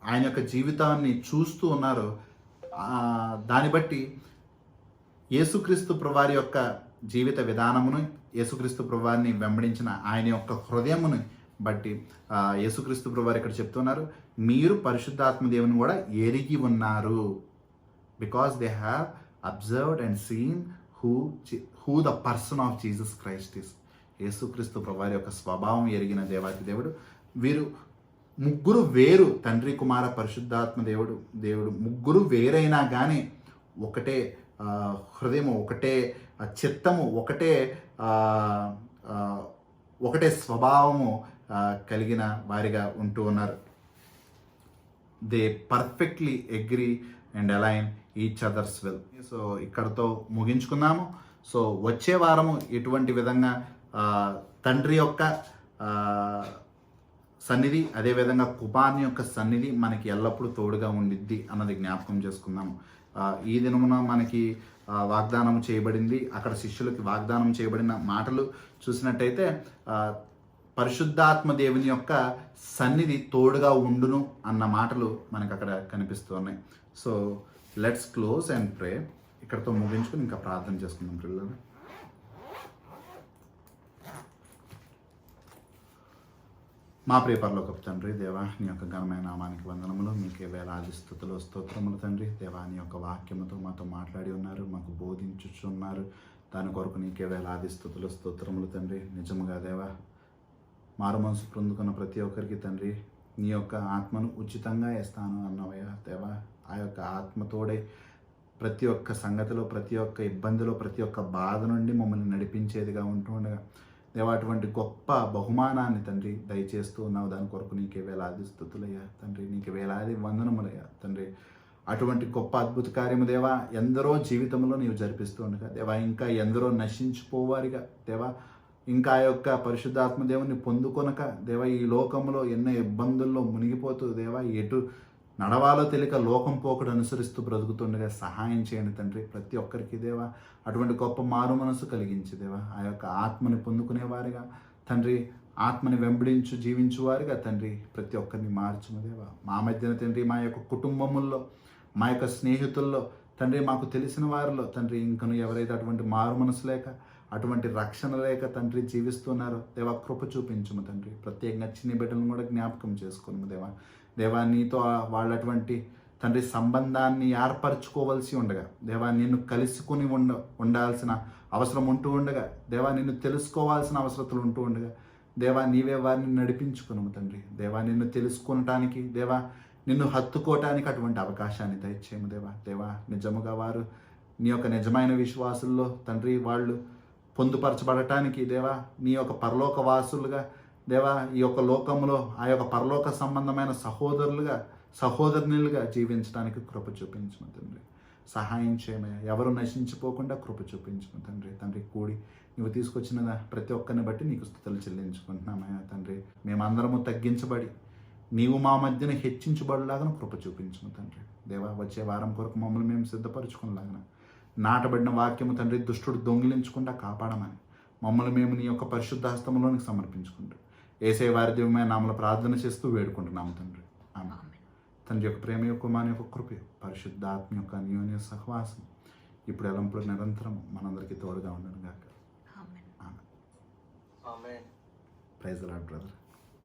ఆయన యొక్క జీవితాన్ని చూస్తూ ఉన్నారో, దాన్ని బట్టి యేసుక్రీస్తు ప్రభువారి యొక్క జీవిత విధానమును, యేసుక్రీస్తు ప్రభువారిని వెంబడించిన ఆయన యొక్క హృదయమును బట్టి యేసుక్రీస్తు ప్రభువారు ఇక్కడ చెప్తున్నారు, మీరు పరిశుద్ధాత్మ దేవుని కూడా ఎరిగి ఉన్నారు. Because they have observed and seen who the person of Jesus Christ is. యేసుక్రీస్తు ప్రభువారి యొక్క స్వభావం ఎరిగిన దేవాతి దేవుడు. వీరు ముగ్గురు వేరు, తండ్రి కుమార పరిశుద్ధాత్మ దేవుడు ముగ్గురు వేరైనా కానీ ఒకటే హృదయము, ఒకటే చిత్తము, ఒకటే స్వభావము కలిగిన వారిగా ఉంటూ ఉన్నారు. They perfectly agree and align each others will. So ఇక్కడతో ముగించుకున్నాము. సో వచ్చే వారము ఎటువంటి విధంగా తండ్రి యొక్క సన్నిధి, అదేవిధంగా కుమారుని యొక్క సన్నిధి మనకి ఎల్లప్పుడూ తోడుగా ఉండిద్ది అన్నది జ్ఞాపకం చేసుకుందాము. ఈ దినమున మనకి వాగ్దానం చేయబడింది, అక్కడ శిష్యులకి వాగ్దానం చేయబడిన మాటలు చూసినట్టయితే పరిశుద్ధాత్మ దేవుని యొక్క సన్నిధి తోడుగా ఉండును అన్న మాటలు మనకు అక్కడ కనిపిస్తూ ఉన్నాయి. So let's close and pray. ఇక్కడతో ముగించుకుని ఇంకా ప్రార్థన చేసుకుందాం పిల్లలు. మా ప్రియ పరలోకపు తండ్రి, దేవా నీ యొక్క ఘనమైన నామానికి వందనములు, మీకే వేలాది స్తుతులు స్తోత్రములు తండ్రి. దేవా నీ యొక్క వాక్యముతో మాతో మాట్లాడి ఉన్నారు, మాకు బోధించుచున్నారు. దాని కొరకు నీకే వేలాది స్తుతులు స్తోత్రములు తండ్రి. నిజముగా దేవా మారు మనసు పొందుకున్న ప్రతి ఒక్కరికి తండ్రి నీ యొక్క ఆత్మను ఉచితంగా ఇస్తాను అన్నవయ్యా దేవా. ఆ యొక్క ఆత్మతోడే ప్రతి ఒక్క సంగతిలో, ప్రతి ఒక్క ఇబ్బందిలో, ప్రతి ఒక్క బాధ నుండి మమ్మల్ని నడిపించేదిగా ఉంటూ ఉండగా దేవా, అటువంటి గొప్ప బహుమానాన్ని తండ్రి దయచేస్తూ ఉన్నావు. దాని కొరకు నీకే వేలాది స్తుతులయ్యా తండ్రి, నీకు వేలాది వందనములయ్యా తండ్రి. అటువంటి గొప్ప అద్భుత కార్యము దేవా ఎందరో జీవితంలో నీవు జరిపిస్తూ ఉండగా దేవా, ఇంకా ఎందరో నశించిపోవారిగా దేవా, ఇంకా ఆ యొక్క పరిశుద్ధాత్మ దేవుని పొందుకొనక దేవా ఈ లోకంలో ఎన్నో ఇబ్బందుల్లో మునిగిపోతూ దేవా ఎటు నడవాలో తెలియక లోకం పోకడు అనుసరిస్తూ బ్రతుకుతుండగా సహాయం చేయండి తండ్రి. ప్రతి ఒక్కరికి దేవా అటువంటి గొప్ప మారు మనసు కలిగించి దేవా ఆ యొక్క ఆత్మని పొందుకునేవారిగా తండ్రి, ఆత్మని వెంబడించు జీవించువారిగా తండ్రి ప్రతి ఒక్కరిని మార్చుము దేవా. మా మధ్యన తండ్రి, మా యొక్క కుటుంబముల్లో, మా యొక్క స్నేహితుల్లో తండ్రి, మాకు తెలిసిన వారిలో తండ్రి ఇంకను ఎవరైతే అటువంటి మారు మనసు లేక అటువంటి రక్షణ లేక తండ్రి జీవిస్తున్నారు. దేవా కృప చూపించుము తండ్రి. ప్రత్యేకంగా చిన్న బిడ్డలను కూడా జ్ఞాపకం చేసుకున్నాము దేవా. దేవా నీతో వాళ్ళటువంటి తండ్రి సంబంధాన్ని ఏర్పరచుకోవలసి ఉండగా, దేవా నిన్ను కలుసుకుని ఉండాల్సిన అవసరం ఉంటూ ఉండగా, దేవా నిన్ను తెలుసుకోవాల్సిన అవసరతలు ఉంటూ ఉండగా, దేవా నీవే వారిని నడిపించుకున్నాము తండ్రి. దేవా నిన్ను తెలుసుకునటానికి, దేవా నిన్ను హత్తుకోవటానికి అటువంటి అవకాశాన్ని దయచేయము దేవా. దేవా నిజముగా వారు నీ యొక్క నిజమైన విశ్వాసుల్లో తండ్రి వాళ్ళు పొందుపరచబడటానికి దేవా నీ యొక్క పరలోక వాసులుగా దేవా ఈ యొక్క లోకంలో ఆ యొక్క పరలోక సంబంధమైన సహోదరునిలుగా జీవించడానికి కృప చూపించము తండ్రి. సహాయం చేయమయ్యా. ఎవరు నశించిపోకుండా కృప చూపించము తండ్రి. తండ్రి కూడి నువ్వు తీసుకొచ్చిన ప్రతి ఒక్కరిని బట్టి నీకు స్తుతులు చెల్లించుకుంటున్నామయ్యా తండ్రి. మేమందరము తగ్గించబడి నీవు మా మధ్యన హెచ్చించబడలాగా కృప చూపించము తండ్రి. దేవా వచ్చే వారం కొరకు మమ్మల్ని మేము సిద్ధపరచుకునేలాగా నాటబడిన వాక్యము తండ్రి దుష్టుడు దొంగిలించకుండా కాపాడమని మమ్మల్ని మేము నీ యొక్క పరిశుద్ధ హస్తంలోనికి సమర్పించుకుంటూ యేసయ్య వారి దివ్యమైన నామములో ప్రార్థన చేస్తూ వేడుకుంటున్నాము తండ్రి. ఆమేన్. తండ్రి యొక్క ప్రేమ యొక్క మాని యొక్క కృప పరిశుద్ధాత్మ యొక్క అన్యోన్య సహవాసం ఇప్పుడు ఎల్లప్పుడూ నిరంతరము మనందరికీ తోడుగా ఉండను గాక. Amen. Praise the lord brother.